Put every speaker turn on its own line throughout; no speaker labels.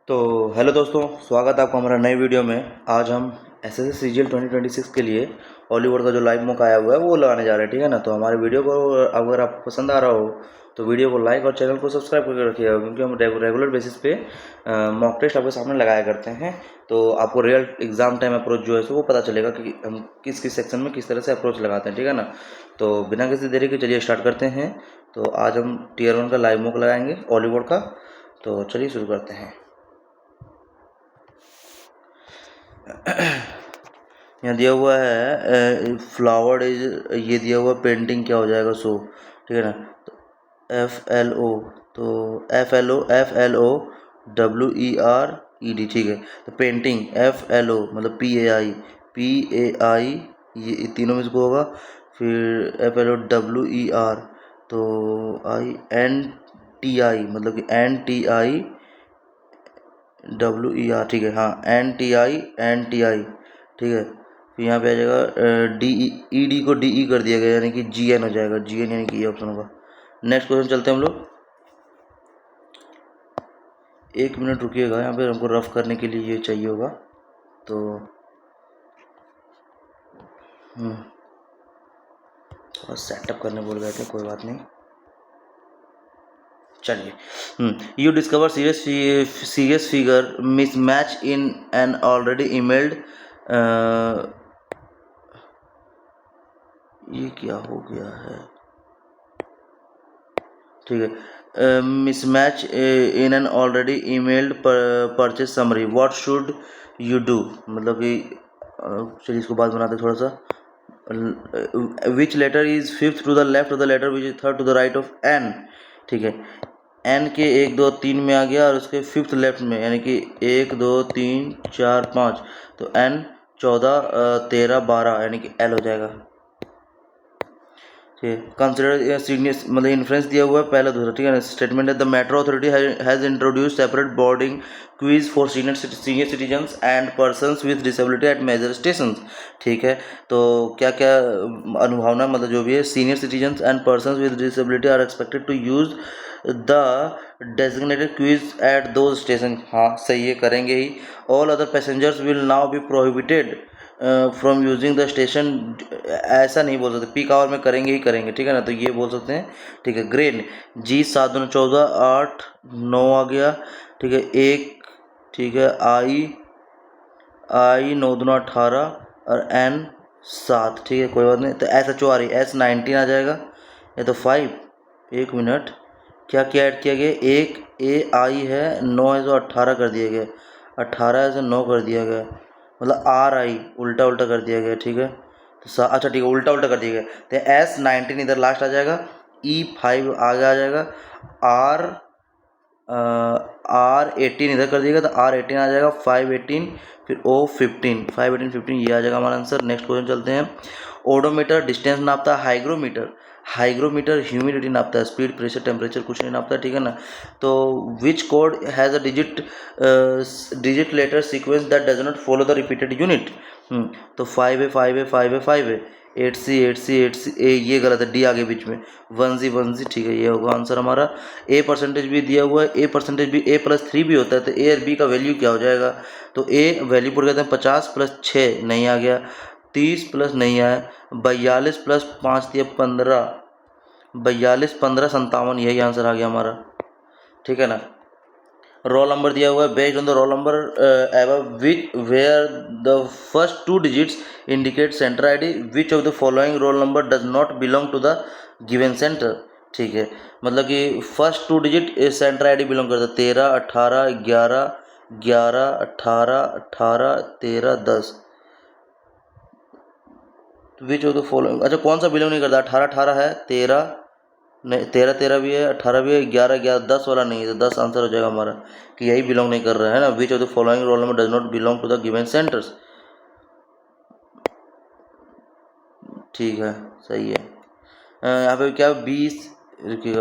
तो हेलो दोस्तों, स्वागत है आपका हमारा नए वीडियो में। आज हम एसएससी सीजीएल 2026 के लिए हॉलीवुड का जो लाइव मॉक आया हुआ है वो लगाने जा रहे हैं, ठीक है ना। तो हमारे वीडियो को अगर आपको पसंद आ रहा हो तो वीडियो को लाइक और चैनल को सब्सक्राइब करके रखिएगा, क्योंकि हम रेगुलर बेसिस पे मॉक टेस्ट आपके सामने लगाया करते हैं। तो आपको रियल एग्जाम टाइम अप्रोच जो है सो वो पता चलेगा कि हम किस किस सेक्शन में किस तरह से अप्रोच लगाते हैं, ठीक है ना। तो बिना किसी देरी के चलिए स्टार्ट करते हैं। तो आज हम टीयर 1 का लाइव मॉक लगाएंगे हॉलीवुड का। तो चलिए शुरू करते हैं। यहाँ दिया हुआ है फ्लावर इज, ये दिया हुआ पेंटिंग क्या हो जाएगा सो, ठीक है ना। तो FLO, तो FLOWERED, ठीक है। तो पेंटिंग FLO मतलब PAI, ये तीनों में इसको होगा। फिर FLOWER, तो INTI मतलब कि NTIWER, ठीक है। हाँ, NTI, ठीक है। फिर यहाँ पे आ जाएगा ED को DE कर दिया गया, यानी कि GN हो जाएगा। GN यानी कि ये ऑप्शन होगा। नेक्स्ट क्वेश्चन चलते हैं हम लोग। 1 मिनट रुकिएगा, यहाँ पे हमको रफ करने के लिए ये चाहिए होगा। तो थोड़ा सेटअप करने बोल गए थे, कोई बात नहीं। चलिए, you discover serious figure mismatch in an already emailed, ये क्या हो गया है, ठीक है। Mismatch in an already emailed purchase summary, what should you do, मतलब कि चलिए इसको बात बनाते थोड़ा सा। Which letter is fifth to the left of the letter which is third to the right of N, ठीक है। एन के 1 2 3 में आ गया और उसके फिफ्थ लेफ्ट में, यानी कि 1 2 3 4 5, तो एन 14 13 12 यानी कि एल हो जाएगा। कंसिडर सीनियस मतलब इन्फ्लुएंस दिया हुआ है पहला दूसरा, ठीक है ना। स्टेटमेंट है the metro authority has introduce separate boarding queues for senior citizens and persons with disability at major station, ठीक है। तो क्या क्या अनुभावना मतलब जो भी है, senior citizens and persons with disability are expected to use the designated quiz at the station, हाँ सही है, करेंगे ही। All other passengers will now be prohibited from using the station, ऐसा नहीं बोल सकते, पीक आवर में करेंगे ही करेंगे, ठीक है ना। तो ये बोल सकते हैं, ठीक है। ग्रेन G 7 दूनी 14 8 9 आ गया, ठीक है। 1, ठीक है। I 9 दूना 18 और N 7, ठीक है, कोई बात नहीं। तो SHO आ रही, S 19 आ जाएगा, ये तो 5। 1 मिनट, क्या क्या ऐड किया गया, एक AI है, 9 है तो 18 कर दिया गया, 18 है तो 9 कर दिया गया, मतलब RI उल्टा उल्टा कर दिया गया, ठीक है। तो अच्छा ठीक है, उल्टा उल्टा कर दिया गया। तो S19 इधर लास्ट आ जाएगा, E5 आगे आ जाएगा, R18 इधर कर दिएगा तो R18 आ जाएगा, 518, फिर O15, 518 15, ये आ जाएगा हमारा आंसर। नेक्स्ट क्वेश्चन चलते हैं। ओडोमीटर डिस्टेंस नापता है, हाइग्रोमीटर ह्यूमिडिटी नापता है, स्पीड प्रेशर टेम्परेचर कुछ नहीं नापता, ठीक है ना। तो which code has a digit letter sequence that does not follow the repeated unit, तो 5 है, 8C, ए ये गलत है, डी आगे बीच में, 1Z, ठीक है, ये होगा आंसर हमारा। ए परसेंटेज भी दिया हुआ है, ए परसेंटेज भी A+3 भी होता है, तो ए और बी का वैल्यू क्या हो जाएगा। तो ए वैल्यू पुट करते हैं, 50 + 6 नहीं आ गया, 30 प्लस नहीं आया, 42 + 5 दिया 15, 42 15 57, यही आंसर आ गया हमारा, ठीक है ना। रोल नंबर दिया हुआ है, based on the roll number above which where the first 2 digits indicate center ID, which of the following roll number does not belong to the given center, ठीक है। मतलब कि first 2 digit centre ID belong करता है, 13 18 11 11 18 18 13 10, विच of the following, अच्छा कौन सा belong नहीं करता, 18 18 है, 13 नहीं, 13 13 भी है, 18 भी है, 11 11 10 वाला नहीं है, तो 10 आंसर हो जाएगा हमारा, कि यही बिलोंग नहीं कर रहा है ना। Which of the following roll number does not belong to the given centres, ठीक है, सही है। यहाँ पे क्या 20, रुकिएगा,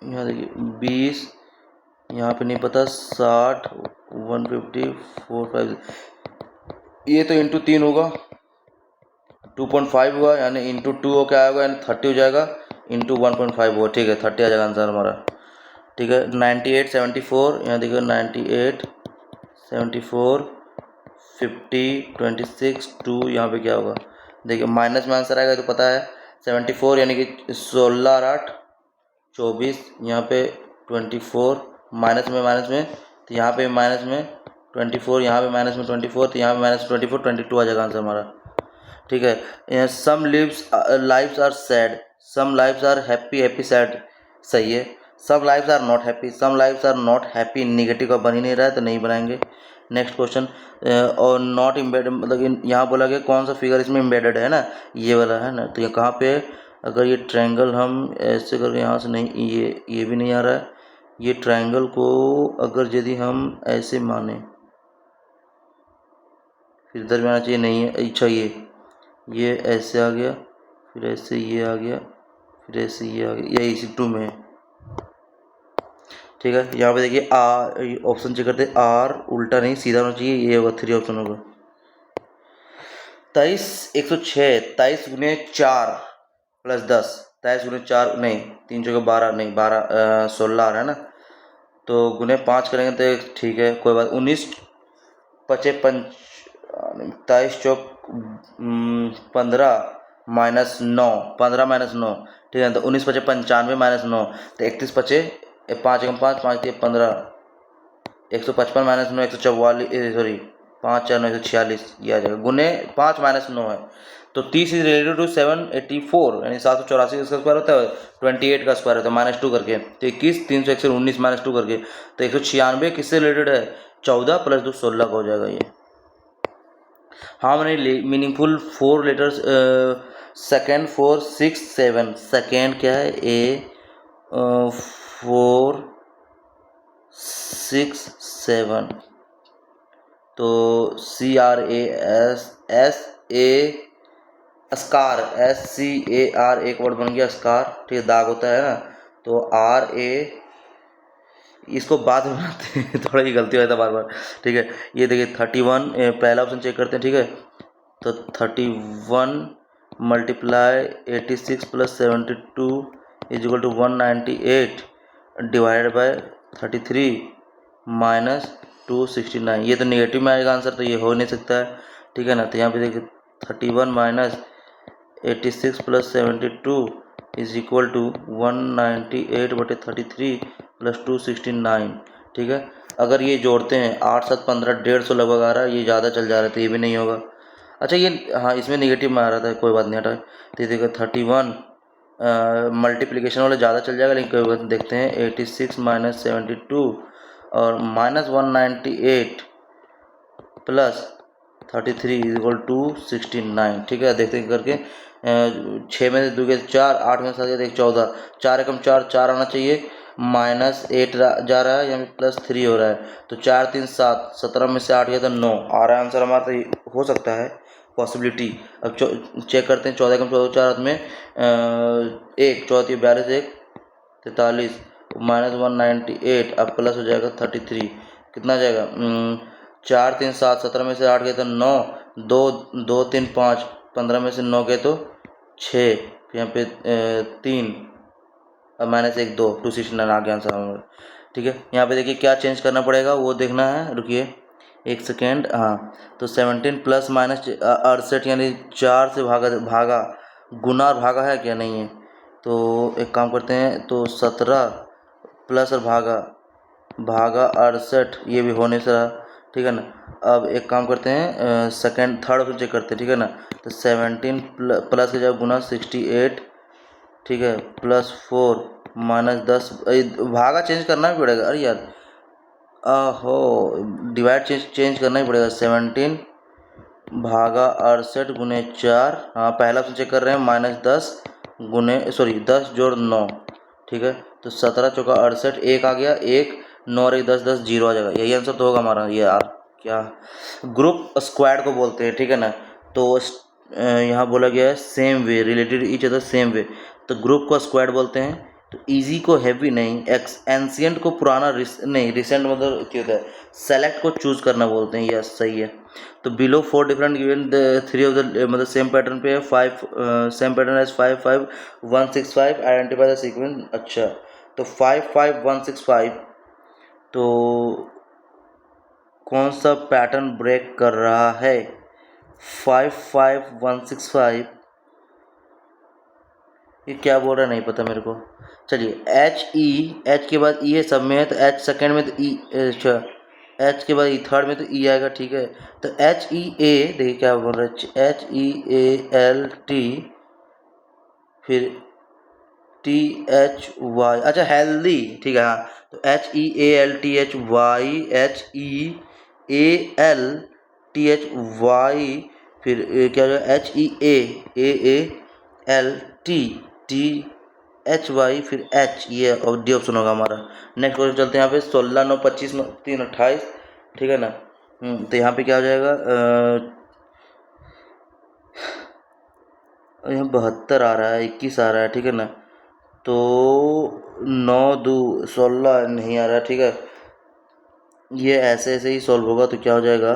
यहाँ देखिए 20, यहाँ पे नहीं पता, 60 150 45, ये तो इंटू 3 होगा, 2.5 हुआ, यानी इंटू 2 हो क्या आएगा, यानी 30 हो जाएगा, इंटू 1.5 हुआ, ठीक है, 30 आ जाएगा आंसर हमारा। ठीक है। 98 74, यहाँ देखो 98 74 50 26 2, यहाँ पे क्या होगा देखिए माइनस में आंसर आएगा तो पता है 74 यानी कि 16 और 8 24, यहाँ पे 24 माइनस में तो यहाँ पे माइनस में 24, यहाँ पे माइनस में 24 तो यहाँ पे माइनस 24 22 आ जाएगा आंसर हमारा। ठीक है। Some lives are sad, some lives are happy sad, सही है। Some lives are not happy, some lives are not happy, negative का बन ही नहीं रहा है तो नहीं बनाएंगे। नेक्स्ट क्वेश्चन, और नॉट इम्बेडेड मतलब यहाँ बोला गया कौन सा फिगर इसमें इम्बेडेड है ना, ये वाला है ना, तो ये कहाँ पे है? अगर ये ट्रायंगल हम ऐसे करके यहाँ से नहीं, ये भी नहीं आ रहा है। ये ट्रायंगल को अगर यदि हम ऐसे माने फिर इधर भी आना चाहिए, नहीं है। अच्छा ये ऐसे आ गया, फिर ऐसे ये आ गया, फिर ऐसे ये आ गया, ये इसी 2 में है। ठीक है। यहाँ पे देखिए ऑप्शन चेक करते हैं, आर उल्टा नहीं सीधा होना चाहिए, ये होगा 3 ऑप्शन होगा। 23 106, 23 गुने 4 प्लस 10, 23 गुने 4 नहीं, 3 चौके 12 नहीं, 12 16 आ रहा है ना, तो गुने 5 करेंगे तो ठीक है कोई बात। 19 पचे 23 चौक 15 माइनस 9, 15 माइनस 9, ठीक है। तो 19 पचे 95 माइनस 9, तो 31 पचे 5 एकम 5 5 3 15, 155 माइनस 9 144, सॉरी 5 4 9 146, ये आ जाएगा। गुने 5 माइनस 9 है तो 30 इज रिलेटेड टू 784 यानी 784 का स्क्वायर होता है, 28 का स्क्वायर होता है माइनस 2 करके, तो 21 301 19 माइनस 2 करके, तो 196 किससे रिलेटेड है? 14 प्लस 2 16 का हो जाएगा ये। How many meaningful 4 letters second 4 6 7, second क्या है? ए 4 6 7, तो CRAS स्कार, SCAR एक वर्ड बन गया स्कार, ठीक है, दाग होता है ना, तो RA इसको बाद में बनाते हैं थोड़ा ही गलती हो जाता है बार बार। ठीक है। ये देखिए 31, पहला ऑप्शन चेक करते हैं। ठीक है, तो 31 multiply 86 plus 72 is equal to 198 divided by 33 minus 269, ये तो नेगेटिव में आएगा आंसर, तो ये हो नहीं सकता है। ठीक है ना, तो यहाँ पे देखिए 31 minus 86 plus 72 is equal to 198 बटे 33 प्लस 269। ठीक है, अगर ये जोड़ते हैं 8 7 15 150 लगभग आ रहा है, ये ज़्यादा चल जा रहा है तो ये भी नहीं होगा। अच्छा ये हाँ इसमें नेगेटिव में आ रहा था, कोई बात नहीं हटा। तो देखो 31 मल्टीप्लिकेशन वाला ज़्यादा चल जाएगा, लेकिन कोई बात देखते हैं 86 माइनस 72 और minus 198 plus 33 is equal to 69। ठीक है, देखते हैं करके 6 में से 2 के 4, 8 में से 7 एक 14, 4 एकम 4 4 आना चाहिए, माइनस 8 जा रहा है, यहाँ पे प्लस 3 हो रहा है, तो 4 3 7, 17 में से 8 गया तो 9 आ रहा है आंसर हमारा, तो ये हो सकता है पॉसिबिलिटी। अब चेक करते हैं 14 एकम 14 4 हाथ में 1 14 42 1 43 माइनस 198 अब प्लस हो जाएगा 33, कितना आ जाएगा 4 3 7, 17 में से 8 गए तो 9, 2 2 3 5, 15 में से 9 गए तो 6, यहाँ पे 3 और माइनस 1 2, 269 आ गया आंसर हमारा। ठीक है, यहाँ पे देखिए क्या चेंज करना पड़ेगा वो देखना है, रुकिए एक सेकेंड। हाँ, तो 17 प्लस माइनस 68 यानी 4 से भागा गुना और भागा है क्या? नहीं है, तो एक काम करते हैं, तो 17 प्लस और भागा 68, ये भी होने से रहा। ठीक है ना, अब एक काम करते हैं सेकेंड थर्ड ऑप्शन चेक करते हैं। ठीक है ना, तो 17 प्लस के जगह गुना 68, ठीक है, प्लस 4 माइनस 10, भागा चेंज करना भी पड़ेगा, अरे यार हो डिवाइड चेंज करना ही पड़ेगा। 17 भागा 68 गुने 4, हाँ पहला ऑप्शन चेक कर रहे हैं, माइनस 10 गुने 10 जोड़ 9। ठीक है, तो 17 चौका 68, 1 आ गया, 1 9 और 1 10 10 0 आ जाएगा, यही आंसर तो होगा हमारा। ये यार क्या ग्रुप स्क्वाड को बोलते हैं। ठीक है ना, तो यहाँ बोला गया है same way related each other same way, तो ग्रुप को स्क्वाड बोलते हैं। तो इजी को हैवी नहीं, एंशियंट को पुराना, नहीं रिसेंट मतलब क्या होता है, सेलेक्ट को चूज करना बोलते हैं। यस सही है। तो below 4 different given the 3 of the मतलब सेम पैटर्न पे है, 5 same pattern as 5 5 1 6 5 identify the sequence. अच्छा, तो 55165, तो कौन सा पैटर्न ब्रेक कर रहा है? 55165, ये क्या बोल रहा है नहीं पता मेरे को। चलिए एच के बाद ई है, सब में है, तो एच सेकेंड में तो ई, अच्छा एच के बाद ई थर्ड में तो ई आएगा, ठीक है। तो HEA, देखिए क्या बोल रहा है, HEALT, फिर THY, अच्छा हेल्दी, ठीक है, हाँ। तो HEALTHY, फिर क्या हो जाएगा, HEAALTTHY, फिर H, ये और डी ऑप्शन होगा हमारा। नेक्स्ट क्वेश्चन चलते हैं यहाँ पे 16 9 25 3 28, ठीक है ना। तो यहाँ पे क्या हो जाएगा, यहाँ 72 आ रहा है, 21 आ रहा है, ठीक है ना। तो 9 2 16 नहीं आ रहा है, ठीक है। ये ऐसे ऐसे ही सॉल्व होगा, तो क्या हो जाएगा,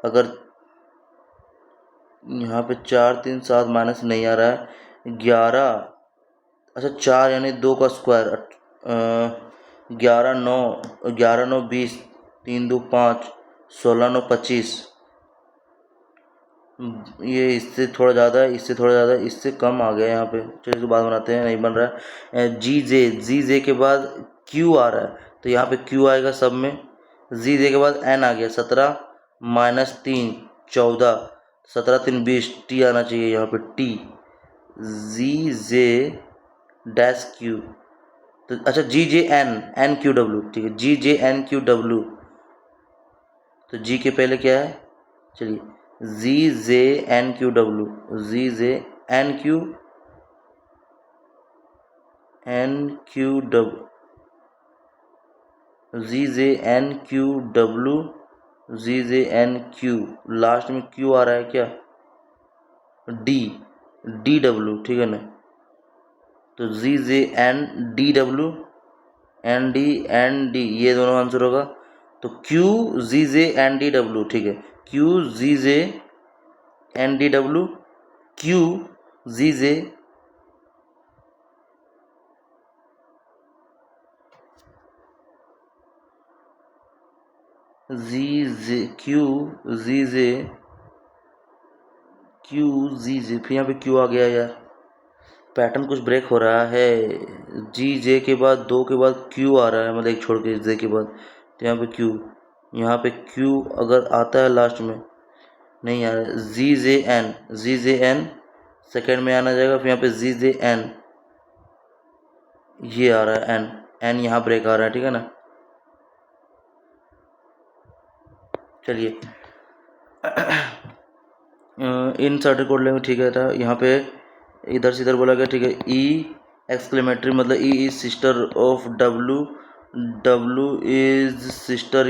अगर यहाँ पे 4 3 7 माइनस नहीं आ रहा है, 11, अच्छा 4 यानी 2 का स्क्वायर, 11 9 20, 3 2 5, 16 9 25, ये इससे थोड़ा ज़्यादा है, इससे थोड़ा ज़्यादा, इससे कम आ गया यहाँ पे। चलिए इसको बाद बनाते हैं, नहीं बन रहा है। जी जे के बाद क्यू आ रहा है, तो यहाँ पे क्यू आएगा सब में। जी जे के बाद एन आ गया, 17 माइनस 3 14, 17 3 20, टी आना चाहिए यहाँ पे, टी, जी जे डैश क्यू, तो अच्छा जी जे एन क्यू डब्ल्यू, ठीक है, जी जे एन क्यू डब्ल्यू, तो जी के पहले क्या है, चलिए जी जे एन क्यू डब्ल्यू, जी जे एन क्यू डब्ल्यू, जी जे एन क्यू डब्ल्यू, जी जे एन क्यू, लास्ट में क्यू आ रहा है क्या, डी, डी डब्ल्यू, ठीक है ना। तो G J N D W, N D, ये दोनों आंसर होगा। तो Q G J N D W, ठीक है, Q G J N D W, Q G J Q G J फिर यहाँ पे क्यू आ गया यार, पैटर्न कुछ ब्रेक हो रहा है। जी जे के बाद 2 के बाद क्यू आ रहा है, मतलब एक छोड़ के जे के बाद, तो यहाँ पे क्यू अगर आता है लास्ट में, नहीं आ रहा है। जी जे एन सेकेंड में आना जाएगा, फिर यहाँ पे जी जे एन, ये आ रहा है, एन यहाँ ब्रेक आ रहा है, ठीक है ना। चलिए इन सर्टेड कोड लेंगे, ठीक है, था यहाँ पे इधर से इधर बोला गया, ठीक है। ई एक्सक्लेमेटरी मतलब E is sister of W, W is sister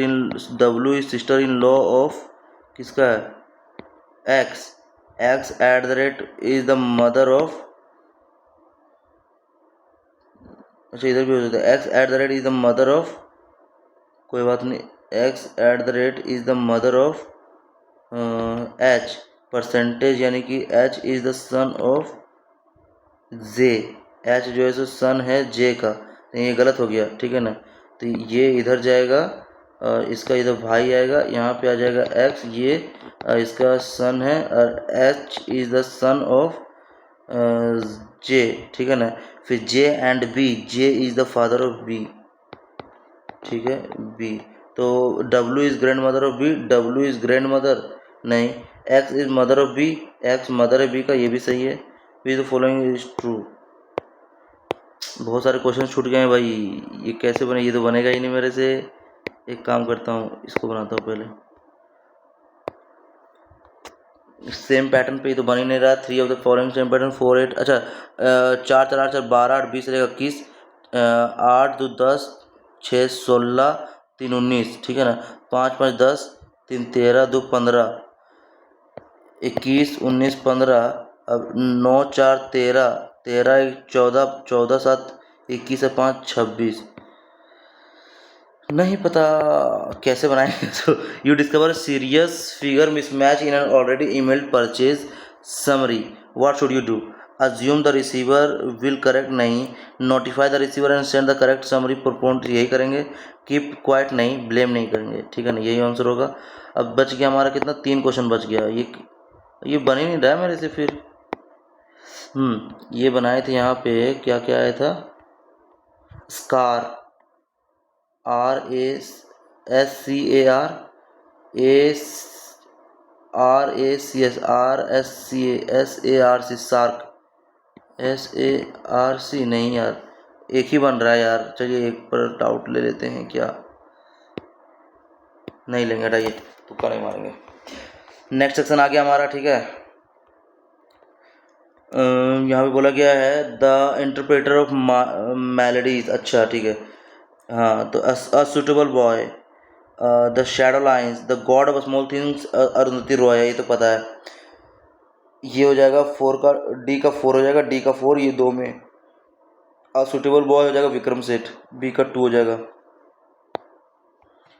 in law of किसका है, x, x at the rate is the mother of, अच्छा इधर भी हो जाता है, x at the rate is the mother of, कोई बात नहीं, x at the rate is the mother of H percentage, यानी कि H is the son of J, H जो है सो सन है जे का, तो ये गलत हो गया, ठीक है ना। तो ये इधर जाएगा, इसका इधर भाई आएगा, यहाँ पे आ जाएगा एक्स, ये इसका सन है, और H is the son of J, ठीक है ना। फिर J and B, J is the father of B, ठीक है, बी, तो W is grand mother of B, W is grand mother नहीं, X is mother of B, X mother है B का, ये भी सही है, B the following is true. बहुत सारे क्वेश्चन छूट गए हैं भाई, ये कैसे बने, ये तो बनेगा ही नहीं मेरे से। एक काम करता हूँ, इसको बनाता हूँ पहले, सेम पैटर्न पे, ये तो बन ही नहीं रहा। 3 of the following same pattern 4 8, अच्छा 4 4 8 4 12 8 20 रहेगा 21, 8 2 10, 6 16, 3 19, ठीक है ना। 5 5 10, 3 13, 2 15, 21 19 15, अब 9 4 13, 13 1 14, 14 7 21 5 26, नहीं पता कैसे बनाएंगे। तो you discover serious figure mismatch in an already email purchase summary, what should you do. Assume the receiver will correct नहीं, notify the receiver and send the correct summary promptly यही करेंगे, कीप क्वाइट नहीं, blame नहीं करेंगे, ठीक है ना, यही आंसर होगा। अब बच गया हमारा कितना, 3 क्वेश्चन बच गया। ये बन ही नहीं रहा है मेरे से फिर। ये बनाए थे यहाँ पे, क्या क्या आया था, स्कार, RASCAR SARC नहीं यार, एक ही बन रहा है यार, चलिए एक पर डाउट ले लेते हैं, क्या नहीं लेंगे, हटाइए, तुक्का नहीं मारेंगे। नेक्स्ट सेक्शन आ गया हमारा, ठीक है। यहाँ पे बोला गया है द इंटरप्रेटर ऑफ मेलोडीज, अच्छा ठीक है, हाँ तो a suitable boy, the shadow lines, the God of small things Arundhati Roy, ये तो पता है, ये हो जाएगा 4 का, डी का 4 हो जाएगा, डी का 4, ये 2 में। अ सुटेबल बॉय हो जाएगा विक्रम सेठ, बी का 2 हो जाएगा।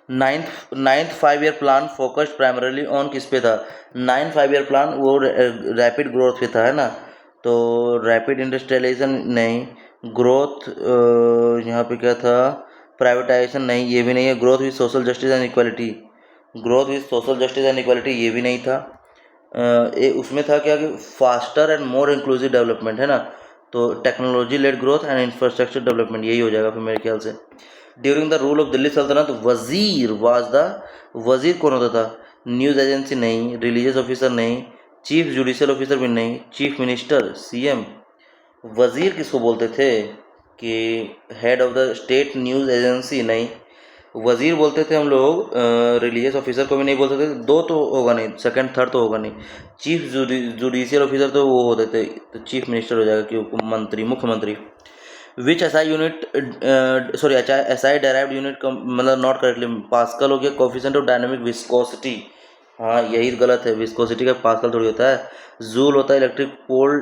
Ninth 5 year plan focused primarily on किस पे था, 9th 5 ईयर प्लान वो रैपिड ग्रोथ पे था, है ना, तो रैपिड इंडस्ट्रियलाइजेशन नहीं, ग्रोथ यहाँ पे क्या था, प्राइवेटाइजेशन नहीं, ये भी नहीं है, growth with social justice and equality, growth with social justice and equality ये भी नहीं था। उसमें था क्या कि faster and more inclusive development, है ना, तो technology led growth and infrastructure development यही हो जाएगा फिर मेरे ख्याल से। During the rule of Delhi सल्तनत वजीर वाज द, वजीर कौन होता था, न्यूज़ एजेंसी नहीं, रिलीजियस ऑफिसर नहीं, चीफ जुडिशियल ऑफिसर भी नहीं, चीफ मिनिस्टर सीएम। वजीर किसको बोलते थे कि head of the state news agency नहीं, वजीर बोलते थे हम लोग, रिलीजियस ऑफिसर को भी नहीं बोलते थे, 2 तो होगा नहीं, सेकंड थर्ड तो होगा नहीं, चीफ जुडिशियल ऑफिसर तो वो होते थे, तो चीफ मिनिस्टर हो जाएगा, कि मंत्री, मुख्यमंत्री। Which SI unit, sorry SI derived unit मतलब नॉट करेक्टली, पास्कल हो गया, कोफिशिएंट ऑफ डायनामिक विस्कोसिटी, हाँ यही गलत है, विस्कोसिटी का पास्कल थोड़ी होता है, जूल होता है electric pole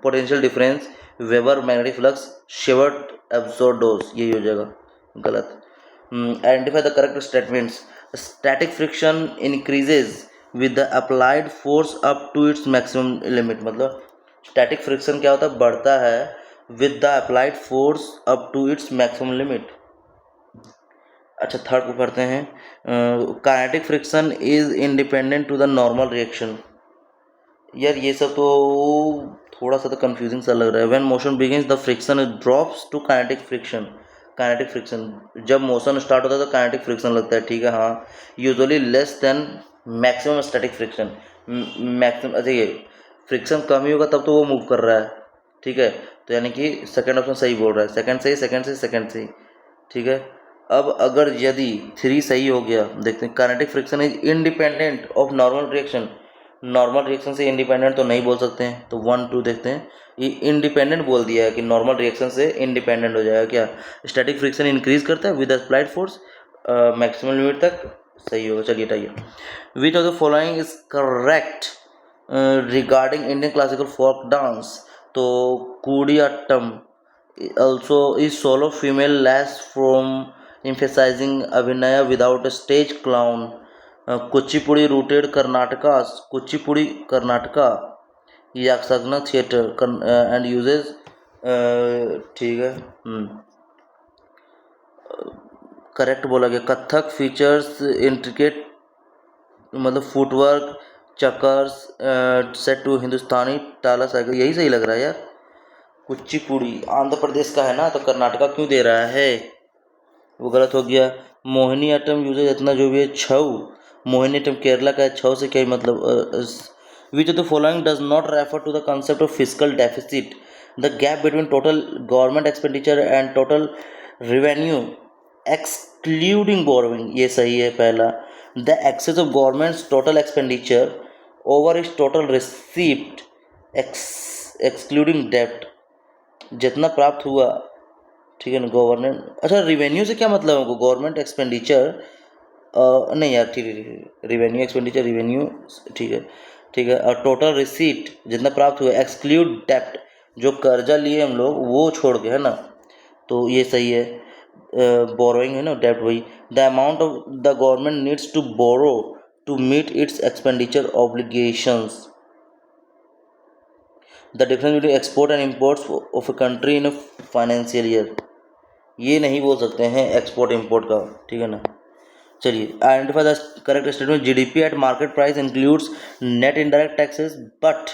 potential difference, weber magnetic flux, sievert absorbed dose, यही हो जाएगा गलत। Identify the correct statements, static friction increases with the applied force up to its maximum limit, मतलब स्टैटिक फ्रिक्शन क्या होता है, बढ़ता है with the applied force up to its maximum limit. अच्छा थर्ड को पढ़ते हैं, kinetic friction is independent to the normal reaction, यार ये सब तो थोड़ा सा तो कंफ्यूजिंग सा लग रहा है। When motion begins the friction drops to kinetic friction, kinetic friction जब मोशन स्टार्ट होता है तो काइनेटिक फ्रिक्शन लगता है, ठीक है, हाँ usually less than maximum static friction, maximum, अच्छा ये फ्रिक्शन कम ही होगा तब तो वो मूव कर रहा है, ठीक है, तो यानी कि सेकंड ऑप्शन सही बोल रहा है, सेकंड सही, सेकंड सही, ठीक है। अब अगर यदि 3 सही हो गया, देखते हैं, kinetic friction is independent of normal reaction, normal reaction से इंडिपेंडेंट तो नहीं बोल सकते हैं, तो 1 2 देखते हैं, ये इंडिपेंडेंट बोल दिया है कि नॉर्मल रिएक्शन से इंडिपेंडेंट हो जाएगा, क्या स्टैटिक फ्रिक्शन इंक्रीज करता है with applied force maximum limit तक, सही होगा, चलिए हटाइए। Which of the following is correct regarding Indian classical folk dance, तो Koodiyattam also is solo female less from emphasizing abhinaya without a stage clown, Kuchipudi rooted Karnataka, Kuchipudi Karnataka, Yakshagana theatre and uses, ठीक है, correct बोला गया। कथक फीचर्स इंट्रिकेट मतलब footwork, chakkars set to Hindustani tala cycle, यही सही लग रहा है यार। कुचिपुड़ी आंध्र प्रदेश का है ना, तो कर्नाटका क्यों दे रहा है, वो गलत हो गया। मोहिनीअट्टम यूजेज इतना जो भी है, छऊ, मोहिनीअट्टम केरला का है, छऊ से क्या मतलब। Which of the following does not refer to the concept of physical deficit, the gap between total government expenditure and total revenue excluding borrowing, ये सही है पहला। The excess of government's total expenditure over is total receipt excluding डेप्ट, जितना प्राप्त हुआ, ठीक है ना, गवर्नमेंट, अच्छा रिवेन्यू से क्या मतलब है, गवर्नमेंट एक्सपेंडिचर नहीं यार, ठीक है, रिवेन्यू एक्सपेंडिचर, रिवेन्यू, ठीक है, ठीक है, और टोटल रिसीट जितना प्राप्त हुआ, एक्सक्लूड डेप्ट जो कर्जा लिए हम लोग वो छोड़ के, है ना, तो ये सही है। बोरोइंग है ना, डेप्ट वही। The amount of the government needs to borrow to meet its expenditure obligations, the difference between export and imports of a country in a financial year, ये नहीं बोल सकते हैं एक्सपोर्ट इम्पोर्ट का, ठीक है ना। चलिए, identify the correct statement. GDP at market price includes net indirect taxes but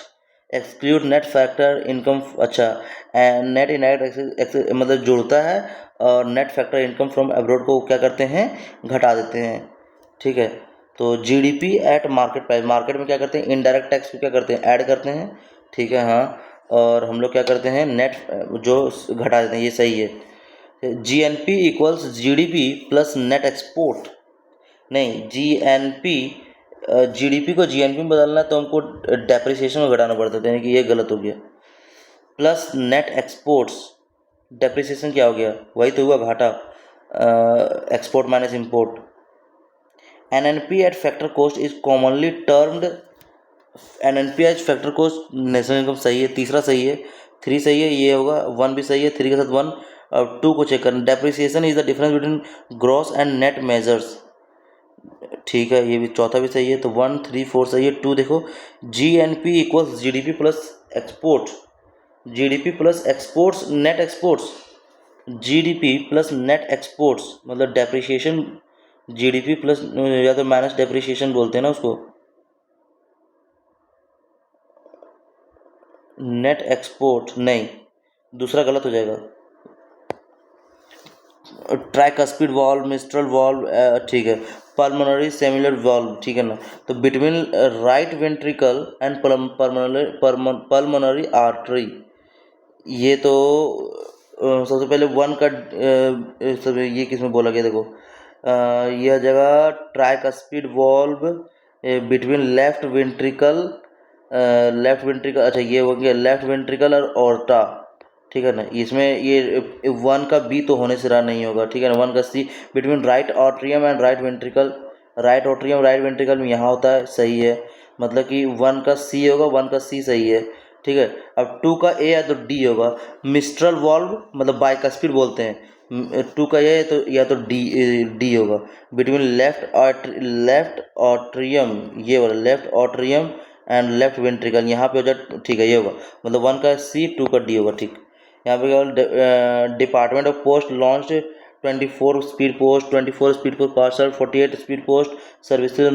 exclude net factor income, अच्छा, नेट इनडायरेक्ट टैक्सेस मतलब जोड़ता है और net factor income from abroad को क्या करते हैं, घटा देते हैं, ठीक है। तो GDP at market price, market में क्या करते हैं, इनडायरेक्ट टैक्स को क्या करते हैं, ऐड करते हैं, ठीक है, हाँ, और हम लोग क्या करते हैं, नेट जो घटा देते हैं, ये सही है। GNP equals GDP plus net export, नहीं, जीएनपी, जीडीपी को जीएनपी में बदलना है तो हमको डेप्रिसिएशन को घटाना पड़ता है, यानी कि ये गलत हो गया। प्लस नेट एक्सपोर्ट्स, डेप्रिसिएशन क्या हो गया, वही तो हुआ घाटा, export minus import. NNP eight factor cost is commonly termed, NNP eight factor cost national income सही है, तीसरा सही है, 3 सही है, ये होगा 1 भी सही है, 3 के साथ 1 और 2 को चेक करना। Depreciation is the difference between gross and net measures, ठीक है, ये भी चौथा भी सही है, तो 1 3 4 सही है। 2 देखो, GNP equals GDP plus export, GDP plus exports net exports, GDP plus net exports मतलब डेप्रिसिएशन, जीडीपी प्लस या तो माइनस डेप्रिसिएशन बोलते हैं ना उसको, नेट एक्सपोर्ट नहीं, दूसरा गलत हो जाएगा। ट्राइकस्पिड वॉल्व, मिस्ट्रल वॉल्व, ठीक है, पल्मोनरी सेम्युलर वॉल्व, ठीक है ना। तो between right ventricle and pulmonary artery, ये तो सबसे पहले 1 का सब ये किस में बोला गया, देखो यह जगह tricuspid valve between left ventricle, अच्छा ये हो गया लेफ्ट वेंट्रिकल और ऑर्टा, ठीक है ना। इसमें ये 1 का बी तो होने से रहा नहीं होगा, ठीक है ना। 1 का C, between right atrium and right ventricle, right atrium right ventricle में यहाँ होता है, सही है, मतलब कि 1 का सी होगा, 1 का सी सही है, ठीक है। अब 2 का ए है तो डी होगा। मिस्ट्रल वॉल्व मतलब बाइकस्पिड बोलते हैं, 2 का ए है तो या तो डी होगा। बिटवीन लेफ्ट ऑट्रियम, ये वाला left atrium and left ventricle, यहाँ पे हो जाए, ठीक है, ये होगा, मतलब 1 का सी 2 का डी होगा, ठीक। यहाँ पे केवल department of post launch 24 speed post, 24 speed post parcel, 48 speed post services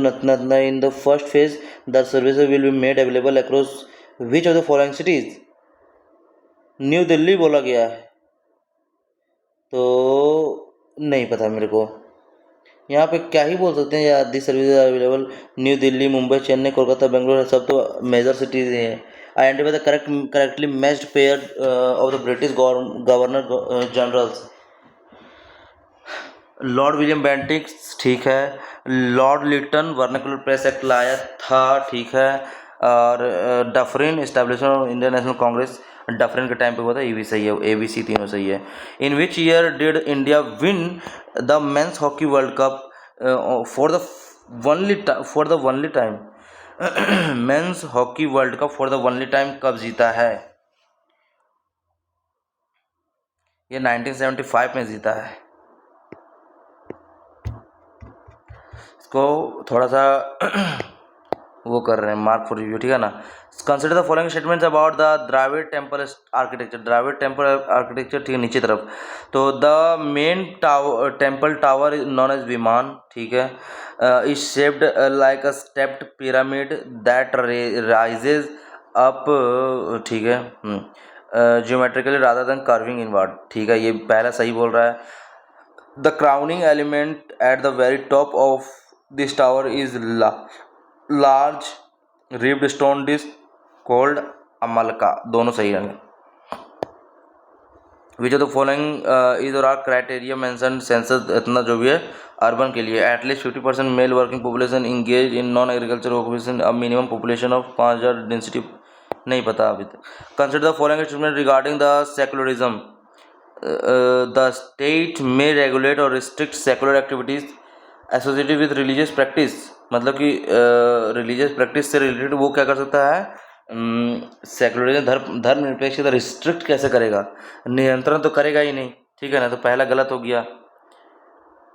in the first phase, the services will be made available across which of the following cities, new Delhi बोला गया है, तो नहीं पता मेरे को, यहाँ पे क्या ही बोल सकते हैं यार, the services available New Delhi, Mumbai, Chennai, Kolkata, Bangalore, सब तो मेजर सिटीज हैं। Identify the correctly matched pair of the British governor generals, Lord William Bentinck, ठीक है, Lord Lytton vernacular press act लाया था, ठीक है, और Dufferin establishment of Indian National Congress, Dufferin के टाइम पे हुआ था, ये भी सही है, ए बी सी तीनों सही है। In which year did India win the men's hockey world cup for the only time, men's hockey world cup for the only time कब जीता है, ये 1975 में जीता है। इसको थोड़ा सा वो कर रहे हैं मार्क फॉर रिव्यू, ठीक है ना। Consider the following statements about the Dravida temple architecture, Dravida temple architecture, ठीक है, नीचे तरफ। तो the main temple tower known as vimana, ठीक है, is shaped like a stepped pyramid that rises up, ठीक है, geometrically rather than curving inward, ठीक है, ये पहला सही बोल रहा है। The crowning element at the very top of this tower is large ribbed stone disc called अमलका, दोनों सही है। विच ऑफ द फॉलोइंग इज और आर क्राइटेरिया मेंशन सेंसस, इतना जो भी है अर्बन के लिए, at least 50% mail working population engage in non agriculture occupation, अब मिनिमम पॉपुलेशन ऑफ 5000 डेंसिटी, नहीं पता अभी तक। Consider the following statement regarding the secularism, the state में रेगुलेट और restrict secular activities associated with religious practice, मतलब कि रिलीजियस प्रैक्टिस से रिलेटेड वो क्या कर सकता है, सेकुलरिज्म धर्मनिरपेक्षता रिस्ट्रिक्ट कैसे करेगा, नियंत्रण तो करेगा ही नहीं, ठीक है ना। तो पहला गलत हो गया,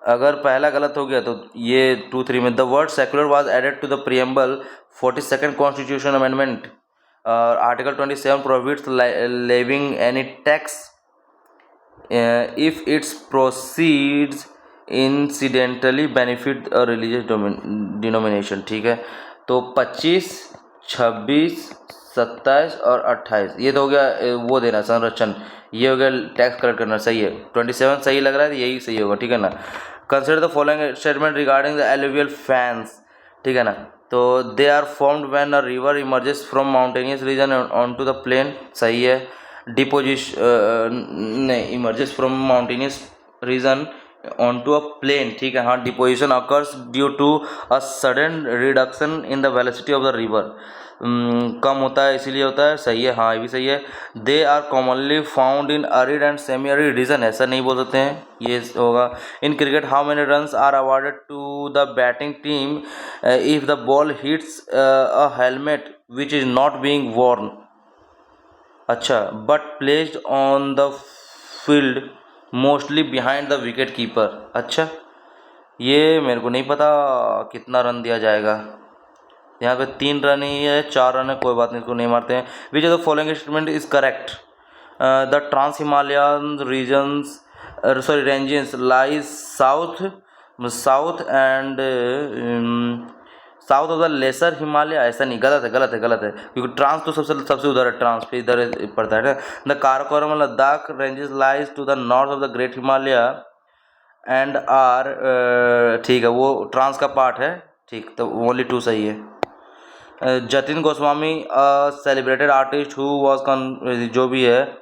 अगर पहला गलत हो गया तो ये 2 3 में the word secular was added to the preamble 42nd constitution amendment, Article 27 prohibits levying any tax if its proceeds incidentally benefit a religious denomination. ठीक है, तो 25, 26, 27 और 28 ये तो हो गया वो देना संरक्षण, ये हो गया टैक्स कलेक्ट करना। सही है, 27 सही लग रहा है, यही सही होगा। ठीक है ना। Consider the following statement regarding the alluvial fans. ठीक है ना, तो they are formed when a river emerges from mountainous region on to the plain. सही है। नहीं, emerges from mountainous region onto a plane। ठीक है, हाँ। Deposition occurs due to a sudden reduction in the velocity of the river। कम होता है इसीलिए होता है। सही है, हाँ ये भी सही है। They are commonly found in arid and semi arid region, ऐसा नहीं बोल सकते हैं, ये होगा। In cricket how many runs are awarded to the batting team if the ball hits a helmet which is not being worn. अच्छा, but placed on the field mostly behind the wicket keeper. अच्छा, ये मेरे को नहीं पता कितना run दिया जाएगा। यहाँ पे 3 रन ही है, 4 रन है, कोई बात नहीं, इसको नहीं मारते हैं। Which of the following statement is correct? The trans Himalayan regions ranges lies south and south of the lesser Himalaya. ऐसा नहीं, गलत है, गलत है, गलत है, क्योंकि ट्रांस तो सबसे उधर है, ट्रांस पे इधर पड़ता है। The Karakoram Ladakh ranges lies to the north of the great Himalaya and are ठीक है, वो ट्रांस का पार्ट है। ठीक, तो ओनली 2 सही है। Jatin Goswami celebrated artist who was जो भी है,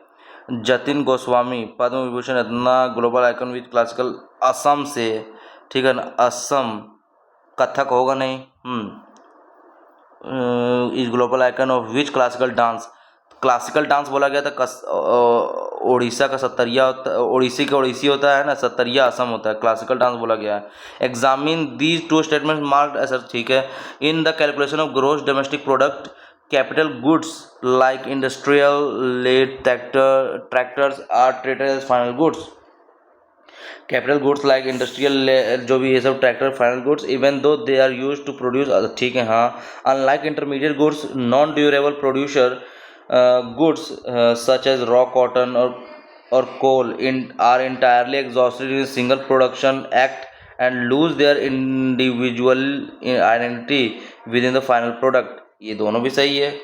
जतिन गोस्वामी पद्म विभूषण इतना global icon with classical Assam से। ठीक है ना, असम कथक होगा नहीं। Is global icon of which classical dance. Classical dance बोला गया था, उड़ीसा का सत्तरिया होता, ओडिसी का ओडिसी होता है ना, सत्तरिया असम होता है, क्लासिकल डांस बोला गया है। Examine these 2 statements marked as. ठीक है। In the calculation of gross domestic product capital goods like industrial lead tractors are treated as final goods. Capital goods like industrial जो भी ये सब tractor final goods even though they are use to produce. ठीक है, हाँ। Unlike intermediate goods non durable producer goods such as raw cotton और coal are entirely exhausted in single production act and lose their individual identity with in the final product. ये दोनों भी सही है।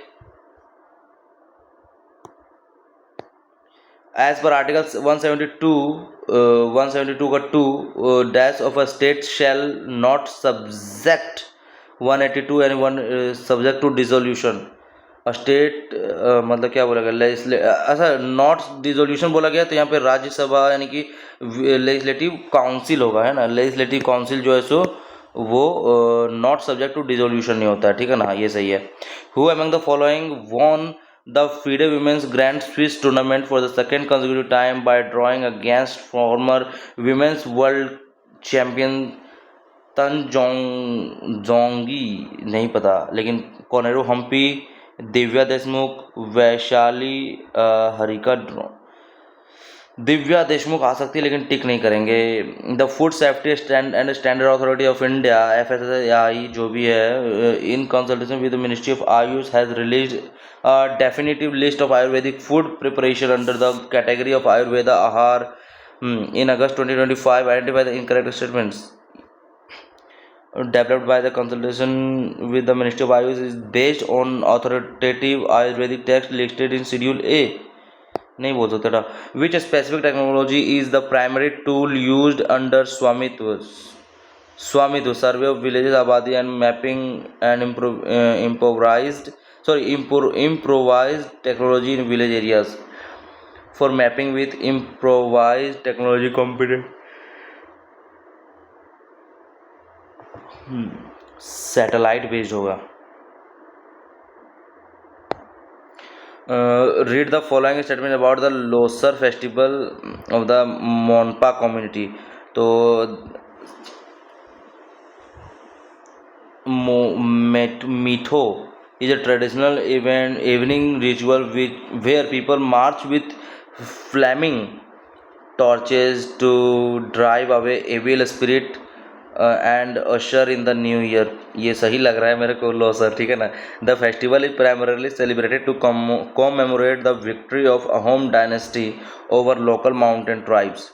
As per Article 172 का 2 dash of a state shall not subject 182 and 1 subject to dissolution। State मतलब क्या बोला गया, अच्छा नॉट डिसोल्यूशन बोला गया, तो यहाँ पे राज्यसभा यानी कि लेजिस्लेटिव काउंसिल होगा, है ना। लेजिस्लेटिव काउंसिल जो है सो वो नॉट सब्जेक्ट टू डिसोल्यूशन नहीं होता है। ठीक है ना, ये सही है। Who among the following von the FIDE Women's Grand Swiss Tournament for the second consecutive time by drawing against former Women's World Champion तन जोंगी, नहीं पता, लेकिन कोनेरो हम्पी, दिव्या देशमुख, वैशाली हरिका दिव्या देशमुख आ सकती है, लेकिन टिक नहीं करेंगे। The food safety and standard authority of India FSSAI जो भी है in consultation with the ministry of Ayush has release a definitive list of Ayurvedic food preparation under the category of Ayurveda Ahar in August 2025. Identify the incorrect statements. Developed by the consultation with the Ministry of Ayush is based on authoritative Ayurvedic text listed in Schedule A. नहीं बोल सकते था। Which specific technology is the primary tool used under Swamitwa survey of villages, Abadi and mapping and improvised technology in village areas for mapping with improvised technology competent satellite based होगा। read the following statement about the Losar festival of the Monpa community। तो मीठो is a traditional evening ritual where people march with flaming torches to drive away evil spirit and usher in the new year, ये सही लग रहा है मेरे को लो sir, ठीक है ना। The festival is primarily celebrated to commemorate the victory of Ahom dynasty over local mountain tribes.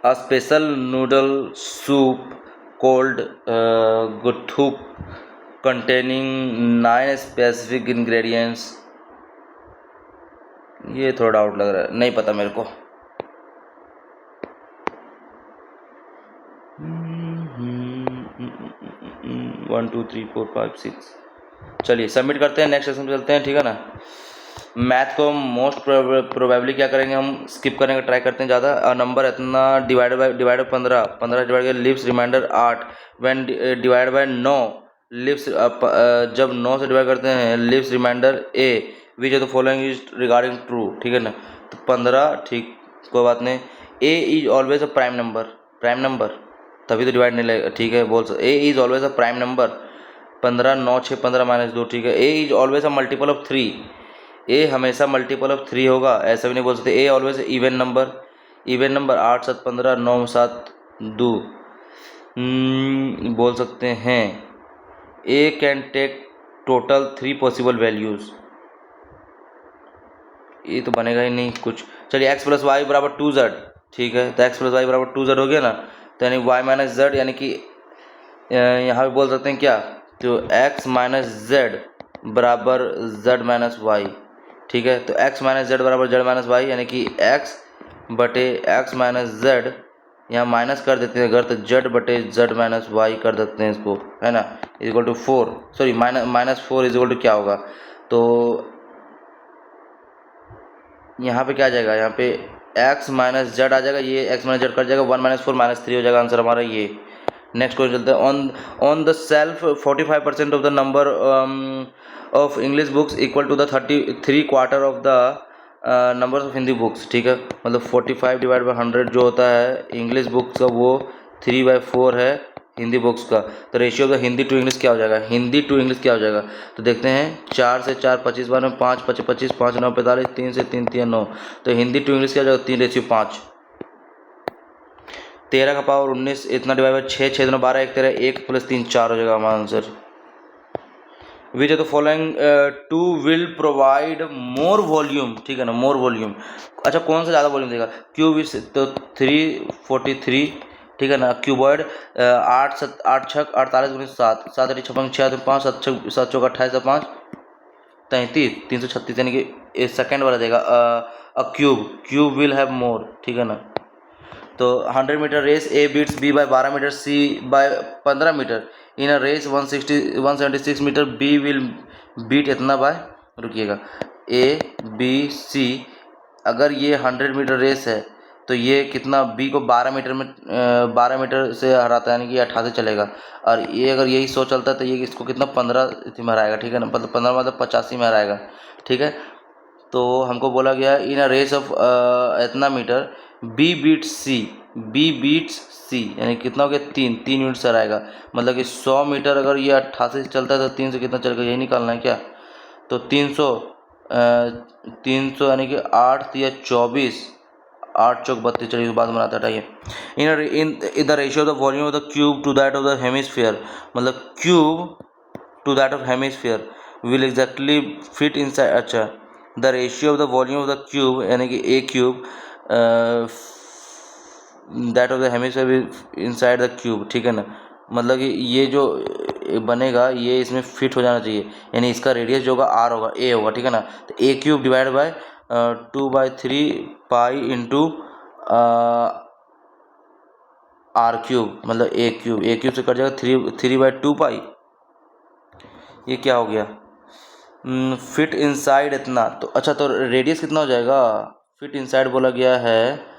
A special noodle soup called guthup containing 9 specific ingredients। ये थोड़ा डाउट लग रहा है, नहीं पता मेरे को। 1 2 3 4 5 6। चलिए सबमिट करते हैं, नेक्स्ट सेक्शन पे चलते हैं, ठीक है ना। मैथ को मोस्ट प्रोबेबली क्या करेंगे, हम स्किप करने का ट्राई करते हैं ज़्यादा। नंबर इतना डिवाइड बाय 15 डिवाइड कर leaves remainder 8 when divide by 9 leaves, जब 9 से डिवाइड करते हैं leaves remainder A which of the following is regarding true, ठीक है ना। तो 15, ठीक, कोई बात नहीं। A is always a prime number तभी तो डिवाइड नहीं लगेगा, ठीक है। बोल A is always a prime number. 15 9 6 15 -2, ठीक है। ए is always a multiple of 3, ए हमेशा मल्टीपल ऑफ 3 होगा, ऐसा भी नहीं बोल सकते। ए ऑलवेज इवन नंबर 8 7 15 9 7 2 बोल सकते हैं। A can take total 3 possible values, ये तो बनेगा ही नहीं कुछ। चलिए x + y = 2z, ठीक है। तो x + y = 2z हो गया ना, तो यानी y - z, यानी कि यहाँ पे बोल सकते हैं क्या, तो x - z = z - y, ठीक है। तो x - z = z - y, यानी कि x बटे x - z, यहाँ माइनस कर देते हैं अगर, तो z बटे z - y कर देते हैं इसको, है ना, = 4, सॉरी -4 क्या होगा, तो यहाँ पे क्या आ जाएगा, यहाँ पे x - z आ जाएगा, ये x - z कट जाएगा, 1 - 4 -3 हो जाएगा आंसर हमारा ये। नेक्स्ट क्वेश्चन चलते हैं। On the self 45% of the number of English books equal to the 3/4 of the numbers of Hindi books, ठीक है। मतलब 45 डिवाइड बाई 100 जो होता है इंग्लिश बुक्स का, वो 3/4 है हिंदी बुक्स का। तो ratio of the Hindi to English क्या हो जाएगा, हिंदी टू इंग्लिश क्या हो जाएगा, तो देखते हैं। 4 से 4 25 बार में 5 5 25 5 9 45, 3 से 3 3 9, तो हिंदी टू इंग्लिश क्या हो जाएगा, 3/5। 13 का पावर 19 इतना डिवाइड बाई 6 6 12 1 13 1 + 3 4 हो जाएगा हमारा answer. Which of the following two will provide more volume, ठीक है ना, मोर वॉल्यूम। अच्छा कौन सा ज़्यादा वॉल्यूम देगा, क्यूब इस तो 343, ठीक है ना। क्यूबॉइड 8 7 8 6 48 × 7 7 8 6 5 5 7 7 4 28 5 33 336, यानी कि सेकेंड वाला देगा। A cube will have more, ठीक है ना। तो 100 metre race A beats B by 12 metre, C by 15 metre. In a race 176 metre B will beat इतना बाय, रुकिएगा, ए बी सी, अगर ये 100 मीटर रेस है तो ये कितना बी को 12 मीटर में 12 मीटर से हराता है, यानी कि 88 चलेगा। और ये अगर यही 100 चलता है तो ये इसको कितना 15 में हराएगा, ठीक है ना, मतलब 15 मतलब 85 में हराएगा, ठीक है। तो हमको बोला गया इन अ रेस ऑफ इतना मीटर बी बीट्स सी, यानी कितना हो गया 3 यूनिट से आएगा। मतलब कि 100 मीटर अगर ये 88 से चलता है तो 3 से कितना चलेगा, यही निकालना है क्या। तो 300 यानी कि 8 या 24, 8 चौक 32, चलिए बाद में बनाते हटाइए। In the ratio of the volume of the cube to that of the hemisphere, मतलब cube to that of hemisphere will exactly fit inside. अच्छा, the ratio of the volume of the cube, यानी कि a cube that of the hemisphere inside the cube, ठीक है ना। मतलब कि ये जो बनेगा ये इसमें फिट हो जाना चाहिए, यानी इसका रेडियस जो होगा आर होगा, ए होगा, ठीक है ना। तो a cube divide by 2/3 pi into r cube, मतलब ए क्यूब से कट जाएगा 3/2 पाई। ये क्या हो गया, फिट इनसाइड इतना, तो अच्छा तो रेडियस कितना हो जाएगा, फिट इनसाइड बोला गया है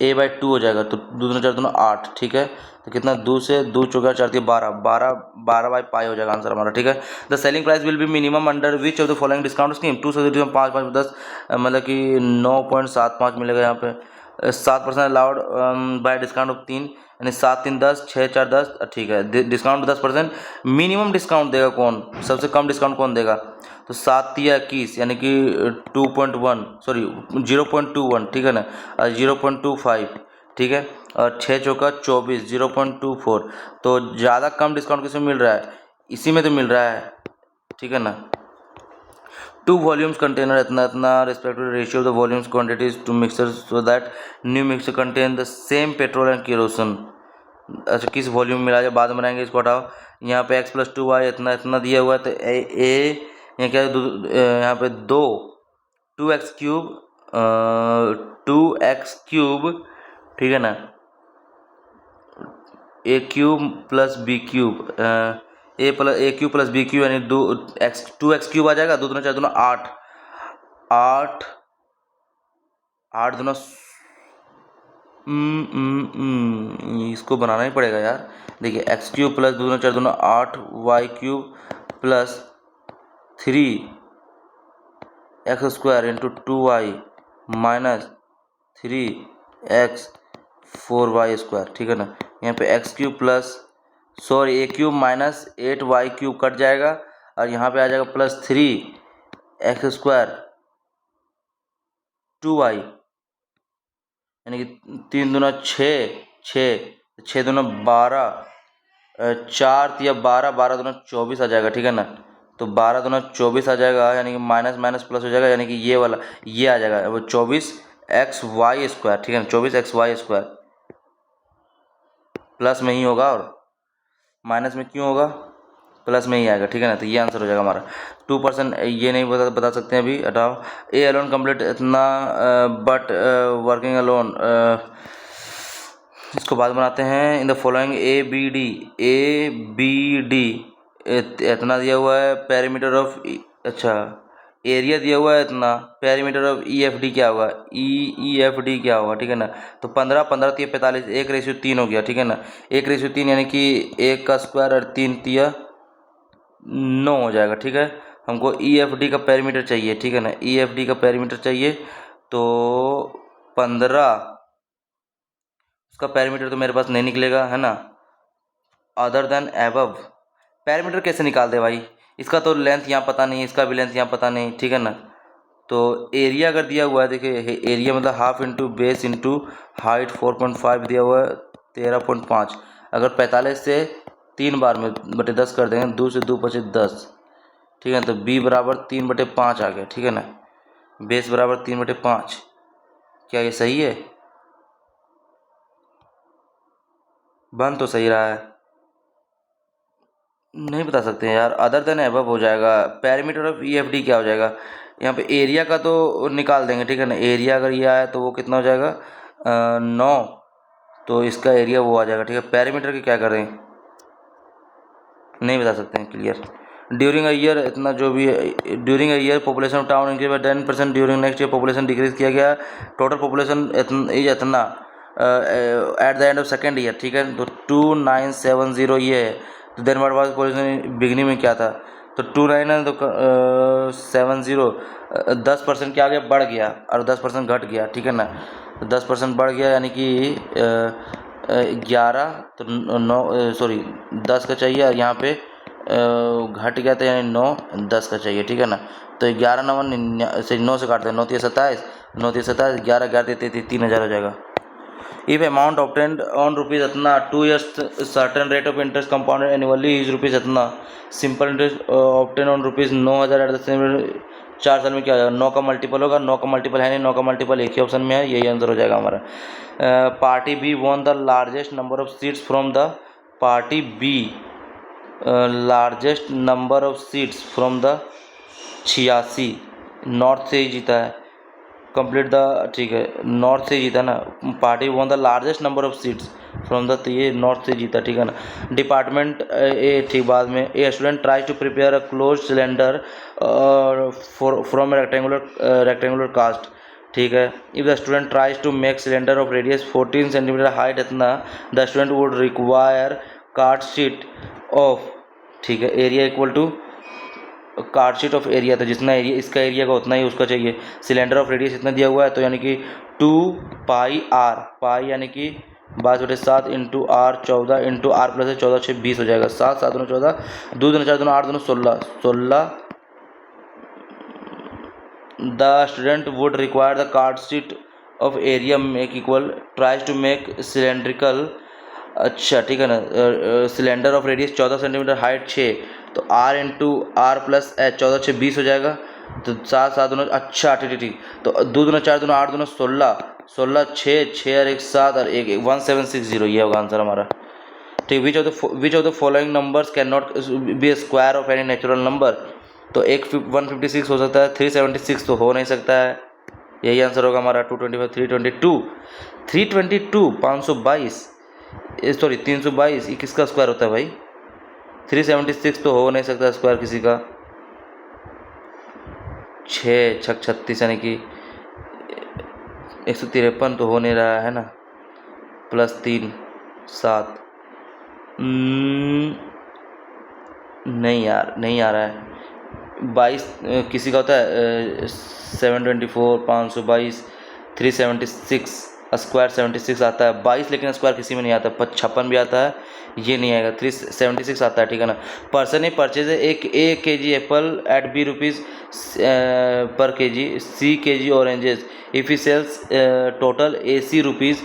a/2 हो जाएगा, तो 2 4 2 8, ठीक है। तो कितना 2 से 2 चौका 4 12 पाई हो जाएगा आंसर हमारा, ठीक है। The selling price will be minimum under which of the following discount scheme, 2 से 5 5 10, मतलब कि 9.75 मिलेगा यहाँ पे। 7% अलाउड बाय डिस्काउंट ऑफ 3, यानी 7 3 10 6 4 10, ठीक है। डिस्काउंट 10%, मिनिमम डिस्काउंट देगा कौन, सबसे कम डिस्काउंट कौन देगा, तो 7 या 21, यानी कि 0.21, ठीक है ना, 0.25, ठीक है, और 6 चौका 24, 0.24। तो ज़्यादा कम डिस्काउंट किसमें मिल रहा है, इसी में तो मिल रहा है, ठीक है ना। 2 वॉल्यूम्स कंटेनर इतना इतना respective ratio of the volumes quantities to mixture so that new mixture contain the same petrol and kerosene. अच्छा, किस वॉल्यूम मिला जाए, बाद में बनाएंगे, इसको हटाओ। यहाँ पे x + 2y इतना इतना दिया हुआ है, तो यहाँ क्या है, यहाँ पे 2x³ 2x³, ठीक है ना, a³ + b³, a³ + b³ यानी 2x³ आ जाएगा, 2 दूना 4 दूना 8, 8 8 दूना इसको बनाना ही पड़ेगा यार। देखिए x³ + 2 दूना 4 दूना 8, y³ + 3x² × 2y - 3x 4y², ठीक है ना। यहाँ पे a³ - 8y³ कट जाएगा, और यहाँ पे आ जाएगा +3x² 2y, यानी कि 3 दूना 6, 6 दूना 12, 4 या 12, 12 दूना 24 आ जाएगा, ठीक है ना। तो 12 दूना 24 आ जाएगा, यानी कि माइनस माइनस प्लस हो जाएगा, यानी कि ये वाला ये आ जाएगा, वो 24xy², ठीक है ना, 24xy² प्लस में ही होगा, और माइनस में क्यों होगा, प्लस में ही आएगा, ठीक है ना। तो ये आंसर हो जाएगा हमारा। 2% ये नहीं बता सकते हैं अभी, हटाओ। ए अलोन कंप्लीट इतना, बट वर्किंग अलोन, इसको बाद बनाते हैं। In the following A B D इतना दिया हुआ है, पेरीमीटर ऑफ, अच्छा एरिया दिया हुआ है इतना, पेरीमीटर ऑफ EFD क्या होगा, EFD क्या होगा, ठीक है ना। तो 15 15 3 45, 1:3 हो गया, ठीक है ना। 1:3 यानी कि 1 का स्क्वायर और 3 तिया 9 हो जाएगा, ठीक है। हमको EFD का पेरीमीटर चाहिए, ठीक है ना, EFD का पेरीमीटर चाहिए। तो 15, उसका पेरीमीटर तो मेरे पास नहीं निकलेगा, है ना। अदर देन एबव, पैरामीटर कैसे निकाल दे भाई, इसका तो लेंथ यहाँ पता नहीं, इसका भी लेंथ यहाँ पता नहीं, ठीक है ना। तो एरिया अगर दिया हुआ है, देखिए एरिया मतलब half into base into height 4.5 दिया हुआ है, 13.5। अगर 45 से 3 बार में बटे 10 कर देंगे, 2 से 2 बचे 10, ठीक है। तो b = 3/5 आ गया, ठीक है ना। बेस = 3/5, क्या ये सही है, बन तो सही रहा है, नहीं बता सकते हैं यार। अदर देन एबव हो जाएगा, पैरामीटर ऑफ EFD क्या हो जाएगा, यहाँ पे एरिया का तो निकाल देंगे, ठीक है ना। एरिया अगर ये आया तो वो कितना हो जाएगा, 9, तो इसका एरिया वो आ जाएगा, ठीक है। पैरामीटर की क्या करें, नहीं बता सकते हैं, क्लियर। ड्यूरिंग अ ईयर इतना जो भी है, during a year population of town increase by 10%, during next year population decrease किया गया, टोटल पॉपुलेशन इतना at the end of second year, ठीक है। तो 2970 ये है। तो then what was population beginning में क्या था, तो 29 है, तो 70 10% क्या आ गया, बढ़ गया, और 10% घट गया, ठीक है ना। तो 10% बढ़ गया, यानी कि 11, तो 9, सॉरी 10 का चाहिए, और यहाँ पे घट गया था, यानी 9 10 का चाहिए, ठीक है ना। तो 11 9 से 9 से काटते हैं, 9 3 27, 9 3 27, 11 11 33, 3000 हो जाएगा। If amount obtained on rupees इतना 2 years certain rate of interest compounded annually is rupees इतना, simple interest obtained on rupees 9000 at the same 4 साल में क्या हो जाएगा, 9 का मल्टीपल होगा, 9 का मल्टीपल है नहीं, 9 का मल्टीपल एक ही ऑप्शन में है, यही आंसर हो जाएगा हमारा। Party B won the largest number of seats from the, party B largest number of seats from the 86, north से ही जीता है, कंप्लीट द, ठीक है, नॉर्थ से जीता ना। Party von the largest number of seats from the, तो ये नॉर्थ से जीता, ठीक है ना। डिपार्टमेंट ए, ठीक, बाद में। A student tries to prepare a close cylinder from rectangular cast, ठीक है। If the student tries to make cylinder of radius 14 centimetre height इतना, the student would require card sheet of, ठीक है, area equal to card sheet of area, तो जितना area इसका area का उतना ही उसका चाहिए। सिलेंडर ऑफ रेडियस इतना दिया हुआ है, तो यानी कि 2πr, पाई यानी कि 22/7 इंटू R 14 इंटू R + 14 6 20 हो जाएगा। 7 7 दूना 14, 2 दूना 4 दूना 8 दूना 16 16। The student would require the card sheet of area make equal tries to make cylindrical, अच्छा ठीक है ना, cylinder of radius 14 centimetre, height 6, तो R into R plus H, 14 6 20 हो जाएगा, तो 7 7 दूना, अच्छा ठीक ठीक ठीक, तो 2 दूना 4 दूना 8 दूना 16, 16 6 6 और 1 7 और 1 1760, ये होगा आंसर हमारा। ठीक, विच of the following numbers can not be square of any natural number, तो एक 156 हो सकता है, 376 तो हो नहीं सकता है, यही आंसर होगा हमारा। 225 322 522, सॉरी 322, ये किसका स्क्वायर होता है भाई? 376 तो हो नहीं सकता स्क्वायर किसी का। 6 छक 36 यानी कि 153 तो हो नहीं रहा है ना, प्लस 3 7, नहीं यार नहीं आ रहा है। 22 किसी का होता है 724 522, 376 स्क्वायर 76 आता है, 22 लेकिन स्क्वायर किसी में नहीं आता, 56 भी आता है, ये नहीं आएगा, 376 आता है, ठीक है ना। पर्सन ही परचेज एक K G apple at B rupees per K G, C K G oranges if he sells total AC rupees,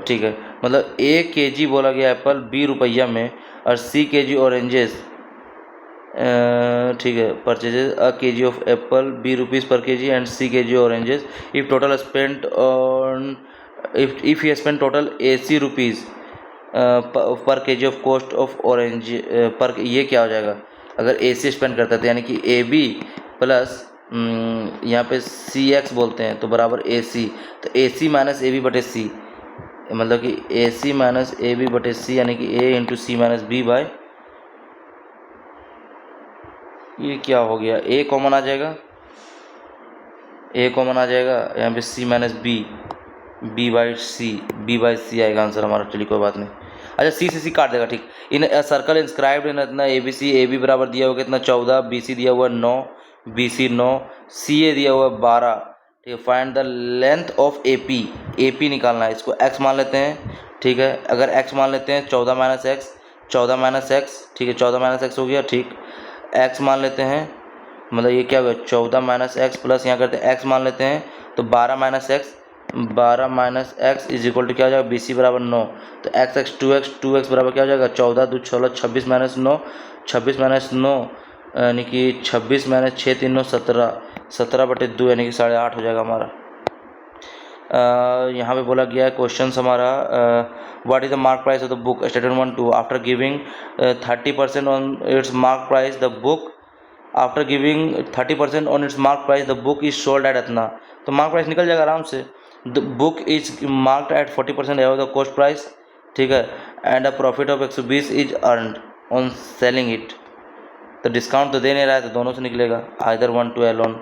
ठीक है, मतलब 1 kg बोला गया एप्पल 20 रुपया में, और C kg ऑरेंजेस, ठीक है, purchases a kg of Apple 20 rupees पर kg and C kg oranges if total spent on, if he spend total AC rupees पर kg of cost of orange पर, ये क्या हो जाएगा अगर AC स्पेंड करता है, तो यानी कि AB प्लस यहाँ पे CX बोलते हैं तो बराबर AC, तो AC माइनस AB बटे C, मतलब कि AC माइनस AB बटे C, यानी कि A into C minus B by, ये क्या हो गया, A कॉमन आ जाएगा, A कॉमन आ जाएगा, यहाँ पे C minus B, B by C आएगा आंसर हमारा। चलिए कोई बात नहीं, अच्छा C से C काट देगा, ठीक। इन सर्कल इंस्क्राइब्ड इन इतना AB बराबर दिया हुआ कितना 14, BC दिया हुआ 9, BC 9, CA दिया हुआ 12, ठीक है। Find the length of AP निकालना है, इसको x मान लेते हैं, ठीक है। अगर x मान लेते हैं 14 माइनस एक्स, ठीक है, 14 माइनस एक्स हो गया, ठीक। x मान लेते हैं, मतलब ये क्या होगा 14 माइनस एक्स प्लस यहाँ करते हैं x मान लेते हैं, तो 12 minus X is equal to क्या हो जाएगा, BC बराबर 9, तो x 2x बराबर क्या हो जाएगा 14 2 16 26 माइनस 9, 26 माइनस 9 यानी कि 26 माइनस 6 3 9 17, 17 बटे 2 यानी कि 8.5 हो जाएगा हमारा। यहाँ पे बोला गया है क्वेश्चन हमारा, what is the mark price of the book statement 1 2 after giving 30% on its mark price the book, after giving 30% on its mark price the book is sold at इतना, तो मार्क प्राइस निकल जाएगा आराम से। The book is marked at 40% above the cost price, ठीक है, and a profit of 120 is earned on selling it, तो discount तो दे नहीं रहा है, तो दोनों से निकलेगा आइदर 1 2 एलोन,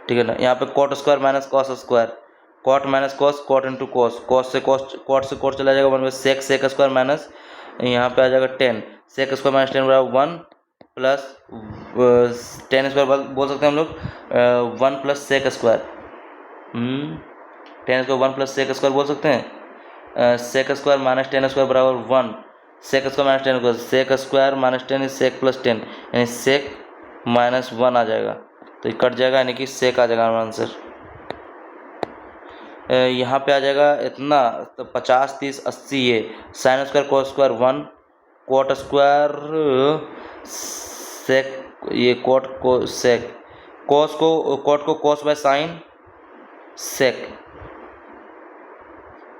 ठीक है ना। यहाँ पे cot square minus cos square, cot minus cos, cot into cos, cot से कॉट चला जाएगा 1 में, सेक स्क्वायर माइनस यहाँ पे आ जाएगा 10, सेक स्क्वायर माइनस 10 बराबर 1 प्लस 10 स्क्वायर बोल सकते हैं हम लोग, 1 plus sec square, 10 square 1 plus sec square बोल सकते हैं, सेक स्क्वायर माइनस 10 स्क्वायर बराबर 1, sec square minus 10 square, sec square minus 10 is sec plus 10, यानी सेक माइनस 1 आ जाएगा, तो ये कट जाएगा, यानी कि सेक आ जाएगा हमारा आंसर। यहाँ पे आ जाएगा इतना, तो 50 30 80, ये sine square cos square 1, cot square sec, ये कॉट को सेक, कॉस को कॉस बाय साइन सेक,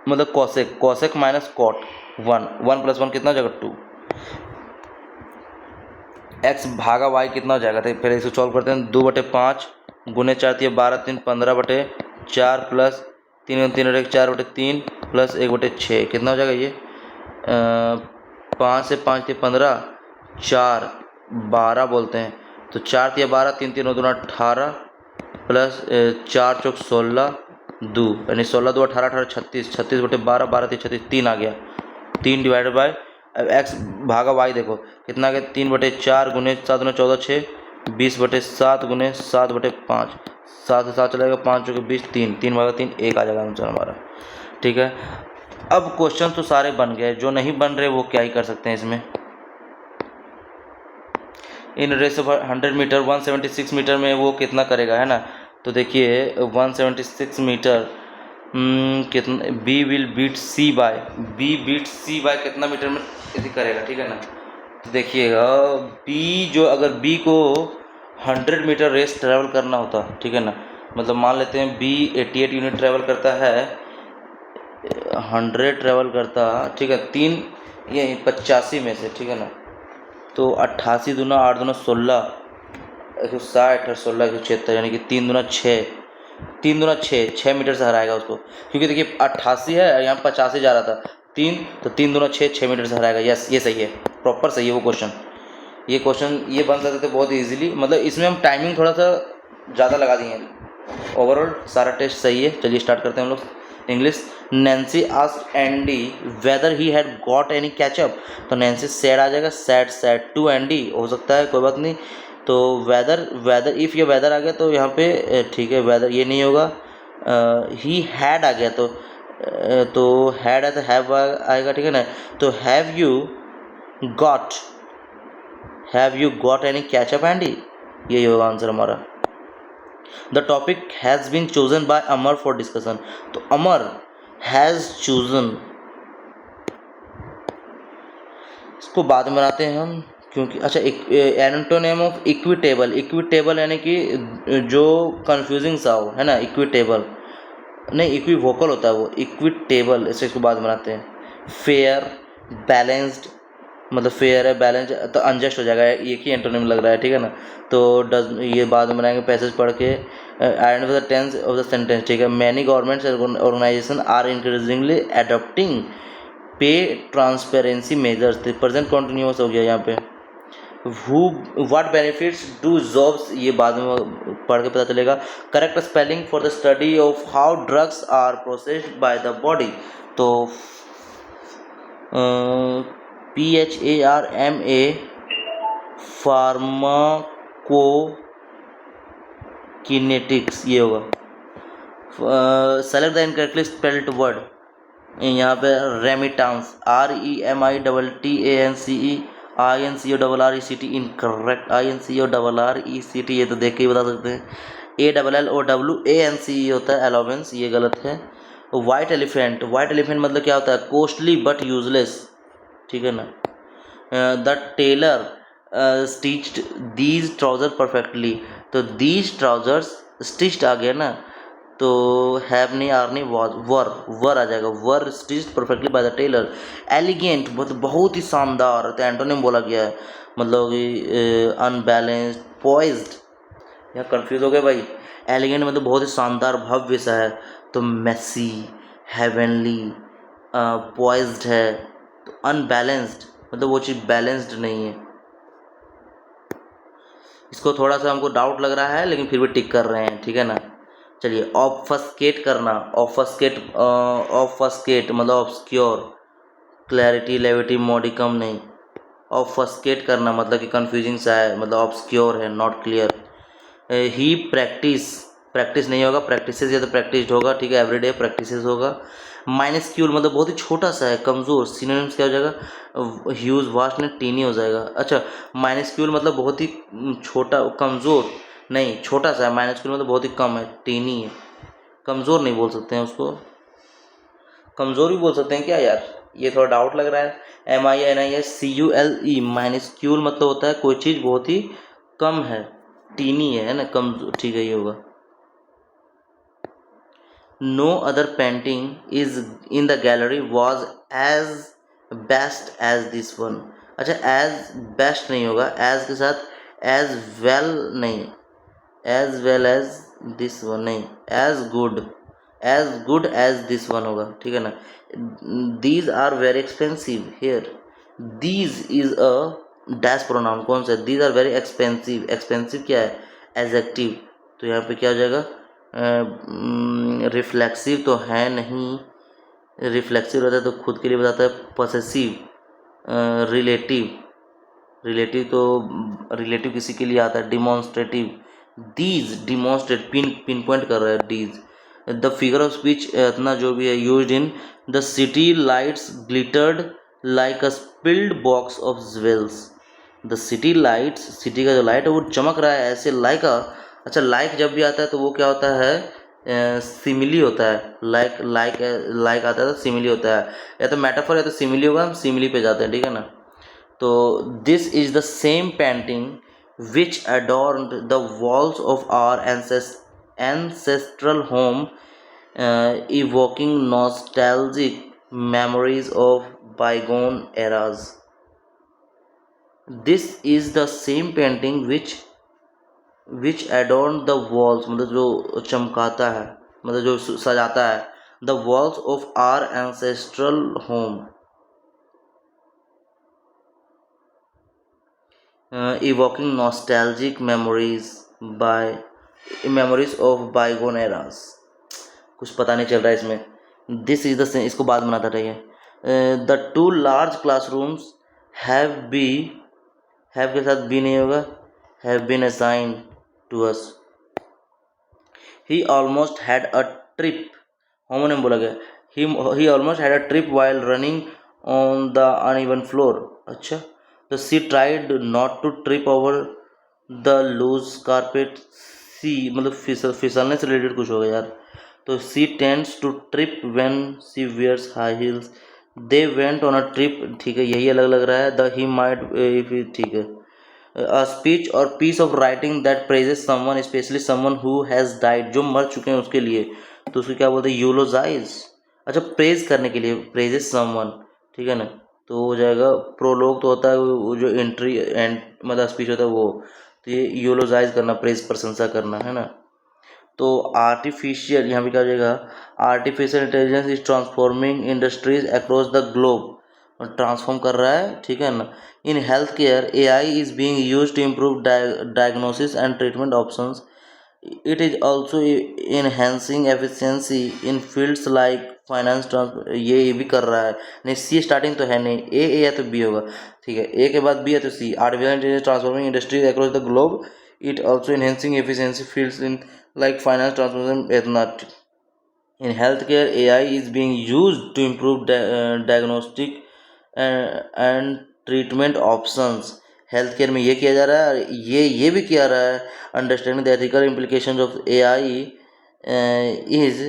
मतलब कॉसेक माइनस कॉट 1 प्लस 1 कितना हो जाएगा 2, x भागा y कितना हो जाएगा, तो पहले इसको सॉल्व करते हैं, 2/5 गुने 4 3 12 3 15/4 प्लस 3 3 1 4/3 प्लस 1/6 कितना हो जाएगा ये, 5 से 5 3 15 4 12 बोलते हैं, तो 4 3 12 3 3 2 18 प्लस 4 चौक 16 2, यानी 16 2 18 18 36, 36/12 12 3 36 3 आ गया, 3 डिवाइडेड बाय, अब x भागा y देखो कितना आ गया, 3/4 गुने 7 गुने 14 6, 20/7 गुने 7/5, 7 से 7 चलेगा 5 चौके 20 3, 3/3 1 आ जाएगा आंसर हमारा, ठीक है। अब क्वेश्चन तो सारे बन गए, जो नहीं बन रहे वो क्या ही कर सकते हैं इसमें। In race of 100 metre 176 metre में वो कितना करेगा, है ना, तो देखिए 176 मीटर कितना B will beat C by कितना मीटर में यदि करेगा, ठीक है ना। तो देखिएगा बी जो अगर बी को 100 मीटर रेस ट्रैवल करना होता, ठीक है ना, मतलब मान लेते हैं बी 88 यूनिट ट्रैवल करता है, 100 ट्रैवल करता, ठीक है, 3 ये 85 में से, ठीक है ना, तो 88 दूना 8 दूना 16, 160 और 16 176, यानी कि 3 दूना 6, 3 दूना 6 मीटर से हराएगा उसको, क्योंकि देखिए 88 है और यहाँ 85 जा रहा था, 3 तो 3 दूना 6 मीटर से हराएगा। यस, ये सही है, प्रॉपर सही है वो क्वेश्चन। ये बन सकते थे बहुत इजीली, मतलब इसमें हम टाइमिंग थोड़ा सा ज़्यादा लगा दिए हैं। ओवरऑल सारा टेस्ट सही है। चलिए स्टार्ट करते हैं हम लोग। English. Nancy asked Andy whether he had got any ketchup, तो नैन्सी सैड आ जाएगा, सैड टू एंडी हो सकता है, कोई बात नहीं। तो वेदर इफ़ ये वेदर आ गया तो यहाँ पे ठीक है, वेदर ये नहीं होगा। ही हैड आ गया तो हैड है तो हैव आएगा, ठीक है ना। तो have you got any ketchup Andy, यही होगा आंसर हमारा। The topic has been chosen by Amar for discussion, तो अमर हैज़ चूजन, इसको बाद में बनाते हैं हम, क्योंकि अच्छा एंटोनिम ऑफ इक्विटेबल यानी कि जो कंफ्यूजिंग सा हो, है ना, इक्विटेबल नहीं, इक्विवोकल होता है वो, इक्विटेबल, इसको बाद में बनाते हैं। फेयर, बैलेंस्ड, मतलब फेयर है, बैलेंस तो अनजस्ट हो जाएगा, एक ही एंटोनिम लग रहा है, ठीक है ना। तो डज ये बाद में बनाएंगे पैसेज पढ़ के। Identify the tense of the sentence, ठीक है। Many governments organisation are increasingly adopting pay transparency measures, present continuous हो गया यहाँ पे। व्हाट बेनिफिट्स डू जॉब्स, ये बाद में पढ़ के पता चलेगा। Correct spelling for the study of how drugs are processed by the body, तो PHARMA फार्माकोकिनेटिक्स, ये होगा। Select the incorrectly spelled word, यहाँ पे रेमिटांस, REMITANCE इनकरेक्ट, INCORRECT, ये तो देख के ही बता सकते हैं। ALLOWANCE होता है अलाउंस, ये गलत है। वाइट एलिफेंट मतलब क्या होता है, कॉस्टली बट यूजलेस, ठीक है ना। The tailor stitched these trouser perfectly, तो दीज ट्राउजर्स स्टिच्ड आ गया ना, तो हैव नहीं, आर नहीं, वर आ जाएगा, were stitched perfectly by the tailor. Elegant बहुत ही शानदार, तो एंटोनिम बोला गया है, मतलब कि अनबैलेंस्ड, पॉइज्ड, यहाँ कंफ्यूज हो गए भाई। एलिगेंट मतलब बहुत ही शानदार, भव्य सा है, तो मेसी, हेवनली, पॉइज्ड है। तो अनबैलेंस्ड मतलब वो चीज़ बैलेंस्ड नहीं है। इसको थोड़ा सा हमको डाउट लग रहा है, लेकिन फिर भी टिक कर रहे हैं, ठीक है ना। चलिए ऑब्फस्केट करना, ऑब्फस्केट मतलब ऑब्सक्योर, क्लैरिटी, लेविटी, मॉडिकम नहीं, ऑब्फस्केट करना मतलब कि कंफ्यूजिंग सा है, मतलब ऑब्सक्योर है, नॉट क्लियर। ही प्रैक्टिस नहीं होगा, प्रैक्टिसेस या तो प्रैक्टिस्ड होगा, ठीक है, एवरीडे प्रैक्टिसेस होगा। माइनस्क्यूल मतलब बहुत ही छोटा सा है, कमज़ोर, सिनोनिम्स क्या हो जाएगा, ह्यूज, वास्ट ने टीनी हो जाएगा। अच्छा, माइनस्क्यूल मतलब बहुत ही छोटा, कमज़ोर नहीं, छोटा सा है, माइनस्क्यूल मतलब बहुत ही कम है, टीनी है, कमज़ोर नहीं बोल सकते हैं उसको, कमज़ोर भी बोल सकते हैं क्या यार, ये थोड़ा डाउट लग रहा है। MINISCULE, माइनस्क्यूल मतलब होता है कोई चीज़ बहुत ही कम है, टीनी है ना, कम, ठीक है, ये होगा। No other painting is in the gallery was as best as this one. अच्छा, एज बेस्ट नहीं होगा, एज के साथ एज वेल नहीं, as well as this one नहीं, as good as this one होगा, ठीक है ना। These are very expensive here, these is a dash pronoun, कौन सा, these are very expensive, expensive क्या है, एडजेक्टिव, तो यहाँ पे क्या हो जाएगा, रिफ्लेक्सिव तो है नहीं, रिफ्लेक्सिव रहता है तो खुद के लिए बताता है, पॉसेसिव, रिलेटिव तो रिलेटिव किसी के लिए आता है, demonstrative, these, demonstrate, pin point कर रहा है, डीज। द फिगर ऑफ स्पीच इतना जो भी है, used in the city lights glittered like a spilled box of jewels, the city lights, city का जो लाइट है वो चमक रहा है ऐसे, लाइक अ, अच्छा लाइक जब भी आता है तो वो क्या होता है, सिमिली होता है, लाइक आता है तो सिमिली होता है, या तो मेटाफर या तो सिमिली होगा, हम सिमिली पे जाते हैं, ठीक है ना। तो this is the same painting which adorned the walls of our ancestral home, evoking nostalgic memories of bygone eras. This is the same painting which adorned the walls, मतलब जो चमकाता है, मतलब जो सजाता है, the walls of our ancestral home, evoking nostalgic memories of bygone eras. कुछ पता नहीं चल रहा है इसमें। दिस इज द, इसको बाद में बनाता रहिए। The two large classrooms have के साथ बी नहीं होगा, have been assigned to us. He almost had a trip, homonym बोला गया, he almost had a trip while running on the uneven floor. अच्छा, तो she tried not to trip over the loose carpet. C मतलब फिसलने से related कुछ होगा यार। तो she tends to trip when she wears high heels. They went on a trip, ठीक है, यही अलग लग रहा है। द ही माइट, ठीक है। A speech or piece of writing that praises someone, especially someone who has died, जो मर चुके हैं उसके लिए, तो उसको क्या बोलते हैं, यूलोजाइज। अच्छा, प्रेज करने के लिए, प्रेजेस समवन, ठीक है ना, तो हो जाएगा। प्रोलोग तो होता है वो जो एंट्री एंड मतलब स्पीच होता है वो, तो ये यूलोजाइज करना, प्रेज प्रशंसा करना, है ना। तो आर्टिफिशियल, यहाँ पे क्या हो जाएगा, artificial intelligence is transforming industries across the globe, transform कर रहा है, ठीक है ना। In health care AI is being used to improve diagnosis and treatment options. It is also enhancing efficiency in fields like finance, ये भी कर रहा है। नहीं, सी स्टार्टिंग तो है नहीं, ए या तो बी होगा, ठीक है, ए के बाद बी है तो C. Artificial intelligence transforming industries across the globe, it also enhancing efficiency fields in like finance, transportation, ethnic. In healthcare, AI is being used to improve diagnostic and treatment options. Health care में ये किया जा रहा है, ये भी किया रहा है। Understanding the ethical implication of AI is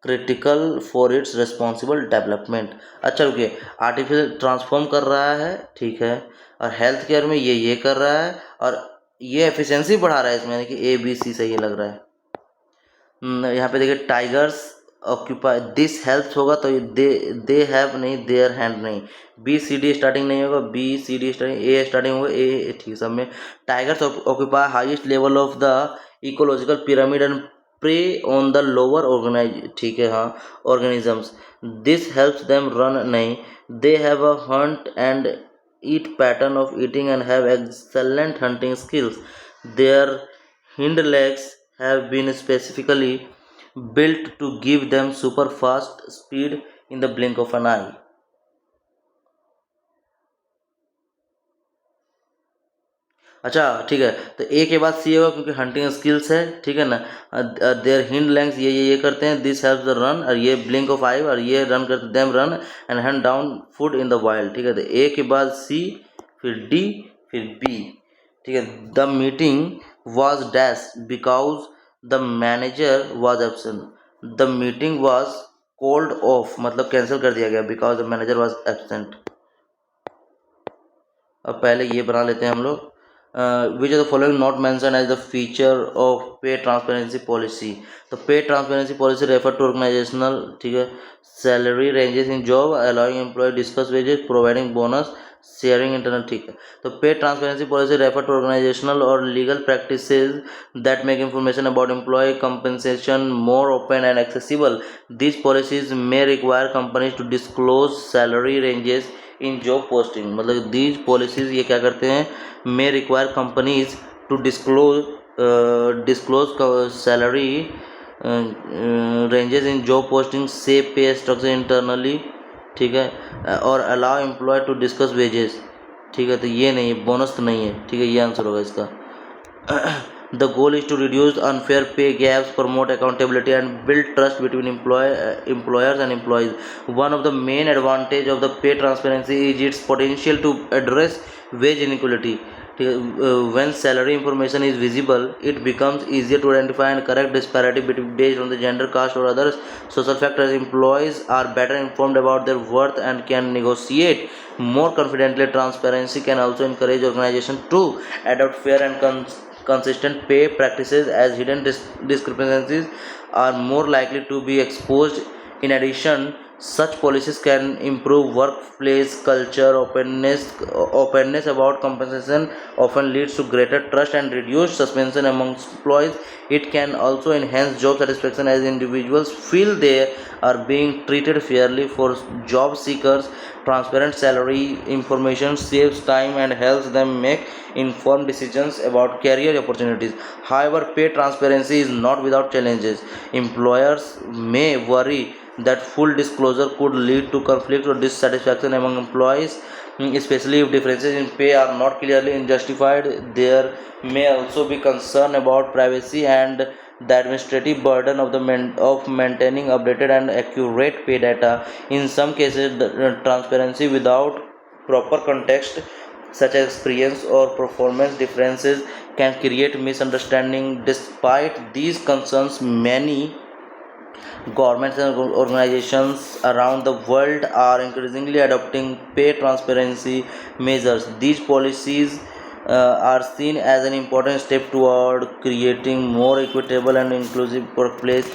critical for its responsible development. अच्छा रुकिए, आर्टिफिशियल ट्रांसफॉर्म कर रहा है, ठीक है, और हेल्थ केयर में ये कर रहा है, और ये एफिशिएंसी बढ़ा रहा है इसमें, यानी कि ABC सही लग रहा है। यहाँ पे देखिए, टाइगर्स ऑक्यूपाई, दिस हेल्प्स होगा तो दे हैव नहीं, देयर हैंड नहीं, BCD स्टार्टिंग नहीं होगा, BCD स्टार्टिंग, ए स्टार्टिंग होगा, ए ठीक, सब में। Tigers occupy highest level of the ecological pyramid and prey on the lower organise, ठीक है, हाँ, organisms. This helps them run नहीं, they have a hunt and eat pattern of eating and have excellent hunting skills. Their hind legs have been specifically built to give them super fast speed in the blink of an eye. अच्छा ठीक है, तो ए के बाद सी होगा क्योंकि hunting skills है, ठीक है ना। देयर हिंड लेग्स ये करते हैं, दिस हेल्प्स द रन, और ये ब्लिंक ऑफ आई, और ये रन करते them run and hand down food in the wild, ठीक है। तो ए के बाद सी, फिर डी, फिर बी, ठीक है। The meeting was dash because the manager was absent. The meeting was called off, मतलब कैंसिल कर दिया गया, because the manager was absent. अब पहले ये बना लेते हैं हम लोग। Which are the following not mention as the feature of pay transparency policy. तो pay transparency policy refer to organisational, ठीक है, salary ranges in job, allowing employ discuss wages, providing bonus, sharing internal, ठीक है। तो pay transparency policy refer to organizational और legal practices that make information about employ compensation more open and accessible. These policies may require companies to disclose salary ranges in job posting, मतलब these policies ये क्या करते हैं, may require companies to disclose salary ranges in job posting, से pay structure internally, ठीक है, और allow employ to discuss wages, ठीक है। तो ये नहीं, बोनस तो नहीं है, ठीक है, ये आंसर होगा इसका। The goal is to reduce unfair pay gaps, promote accountability, and build trust between employers and employees. One of the main advantage of the pay transparency is its potential to address wage inequality. ठीक है. When salary information is visible, it becomes easier to identify and correct disparity based on the gender, caste or other social factors. Employees are better informed about their worth and can negotiate more confidently. Transparency can also encourage organization to adopt fair and consistent pay practices, as hidden discrepancies are more likely to be exposed. In addition, such policies can improve workplace culture. Openness about compensation often leads to greater trust and reduced suspension among employees. It can also enhance job satisfaction, as individuals feel they are being treated fairly. For job seekers, transparent salary information saves time and helps them make informed decisions about career opportunities. However, pay transparency is not without challenges. Employers may worry that full disclosure could lead to conflict or dissatisfaction among employees, especially if differences in pay are not clearly justified. There may also be concern about privacy and the administrative burden of maintaining updated and accurate pay data. In some cases, the transparency without proper context, such as experience or performance differences, can create misunderstanding. Despite these concerns, many governments and organizations around the world are increasingly adopting pay transparency measures. These policies are seen as an important step toward creating more equitable and inclusive workplace.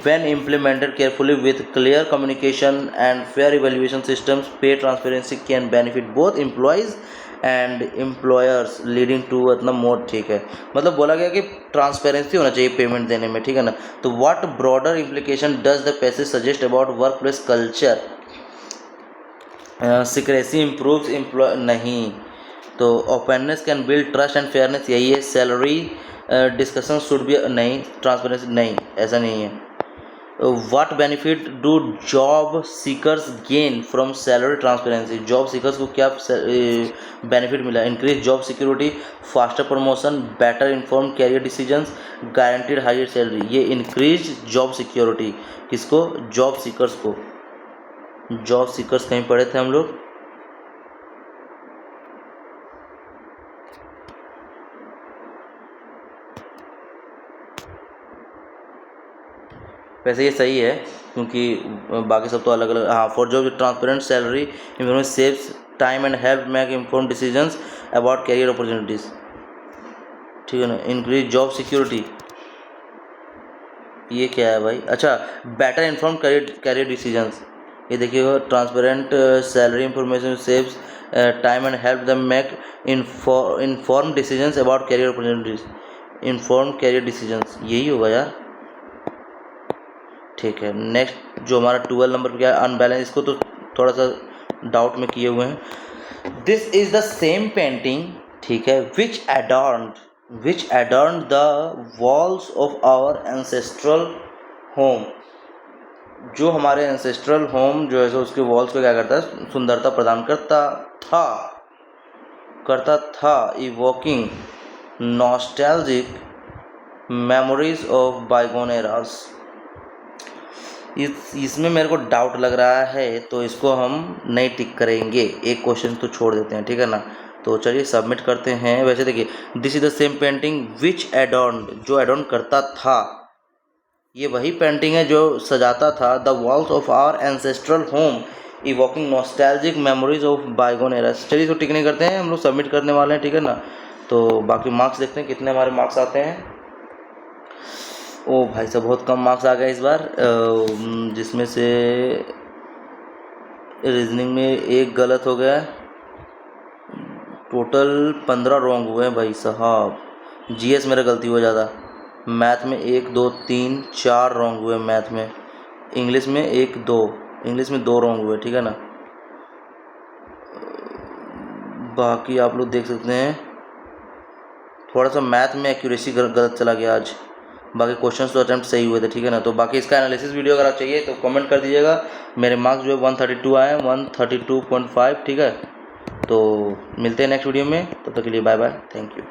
When implemented carefully with clear communication and fair evaluation systems, pay transparency can benefit both employees and employers leading to इतना more. ठीक है, मतलब बोला गया कि transparency होना चाहिए payment देने में. ठीक है ना. तो what broader implication does the passage suggest about workplace culture? Secrecy improves employ नहीं. तो openness can build trust and fairness, यही है. सैलरी डिस्कशन शुड बी नहीं. ट्रांसपेरेंसी नहीं, ऐसा नहीं है. What benefit do job seekers gain from salary transparency? Job seekers को क्या बेनिफिट मिला? Increase job security, faster promotion, better inform career decisions, guaranteed higher salary. ये इंक्रीज जॉब सिक्योरिटी किसको? जॉब सीकर्स को. जॉब सीकर्स कहीं पढ़े थे हम लोग? वैसे ये सही है क्योंकि बाकी सब तो अलग अलग. हाँ, for job transparent salary information saves time and help make inform decisions about career opportunities. ठीक है ना. इंक्रीज जॉब सिक्योरिटी, ये क्या है भाई? अच्छा, बेटर इन्फॉर्म कैरियर डिसीजंस. ये देखिए, transparent salary information saves time and help them make inform decisions about career opportunities. Inform career decisions यही होगा यार. ठीक है. नेक्स्ट जो हमारा 12 नंबर पे क्या है? अनबैलेंस. इसको तो थोड़ा सा डाउट में किए हुए हैं. This is the same painting, ठीक है, which adorn the walls of our ancestral home. जो हमारे एंसेस्ट्रल होम जो है उसके वॉल्स को क्या करता है? सुंदरता प्रदान करता था. Evoking nostalgic memories of bygone eras. इसमें मेरे को डाउट लग रहा है, तो इसको हम नहीं टिक करेंगे. एक क्वेश्चन तो छोड़ देते हैं. ठीक है ना. तो चलिए सबमिट करते हैं. वैसे देखिए, this is the same painting विच एडॉर्न, जो एडॉर्न करता था, ये वही पेंटिंग है जो सजाता था. The walls of our ancestral home evoking nostalgic memories of bygone eras. चलिए इसको टिक नहीं करते हैं, हम लोग सबमिट करने वाले हैं. ठीक है ना. तो बाकी मार्क्स देखते हैं कितने हमारे मार्क्स आते हैं. ओ भाई साहब, बहुत कम मार्क्स आ गए इस बार, जिसमें से रीजनिंग में एक गलत हो गया. टोटल 15 रॉन्ग हुए हैं भाई साहब. जीएस मेरा गलती हुआ ज़्यादा. मैथ में 1 2 3 4 रॉन्ग हुए मैथ में. इंग्लिश में 1 2, इंग्लिश में 2 रॉन्ग हुए. ठीक है ना. बाकी आप लोग देख सकते हैं थोड़ा सा मैथ में एक्यूरेसी गलत चला गया आज. बाकी क्वेश्चंस तो अटेम्प्ट सही हुए थे. ठीक है ना. तो बाकी इसका एनालिसिस वीडियो अगर आप चाहिए तो कमेंट कर दीजिएगा. मेरे मार्क्स जो है 132 आए हैं, 132.5. ठीक है. तो मिलते हैं नेक्स्ट वीडियो में. तब तक के लिए बाय बाय. Thank you.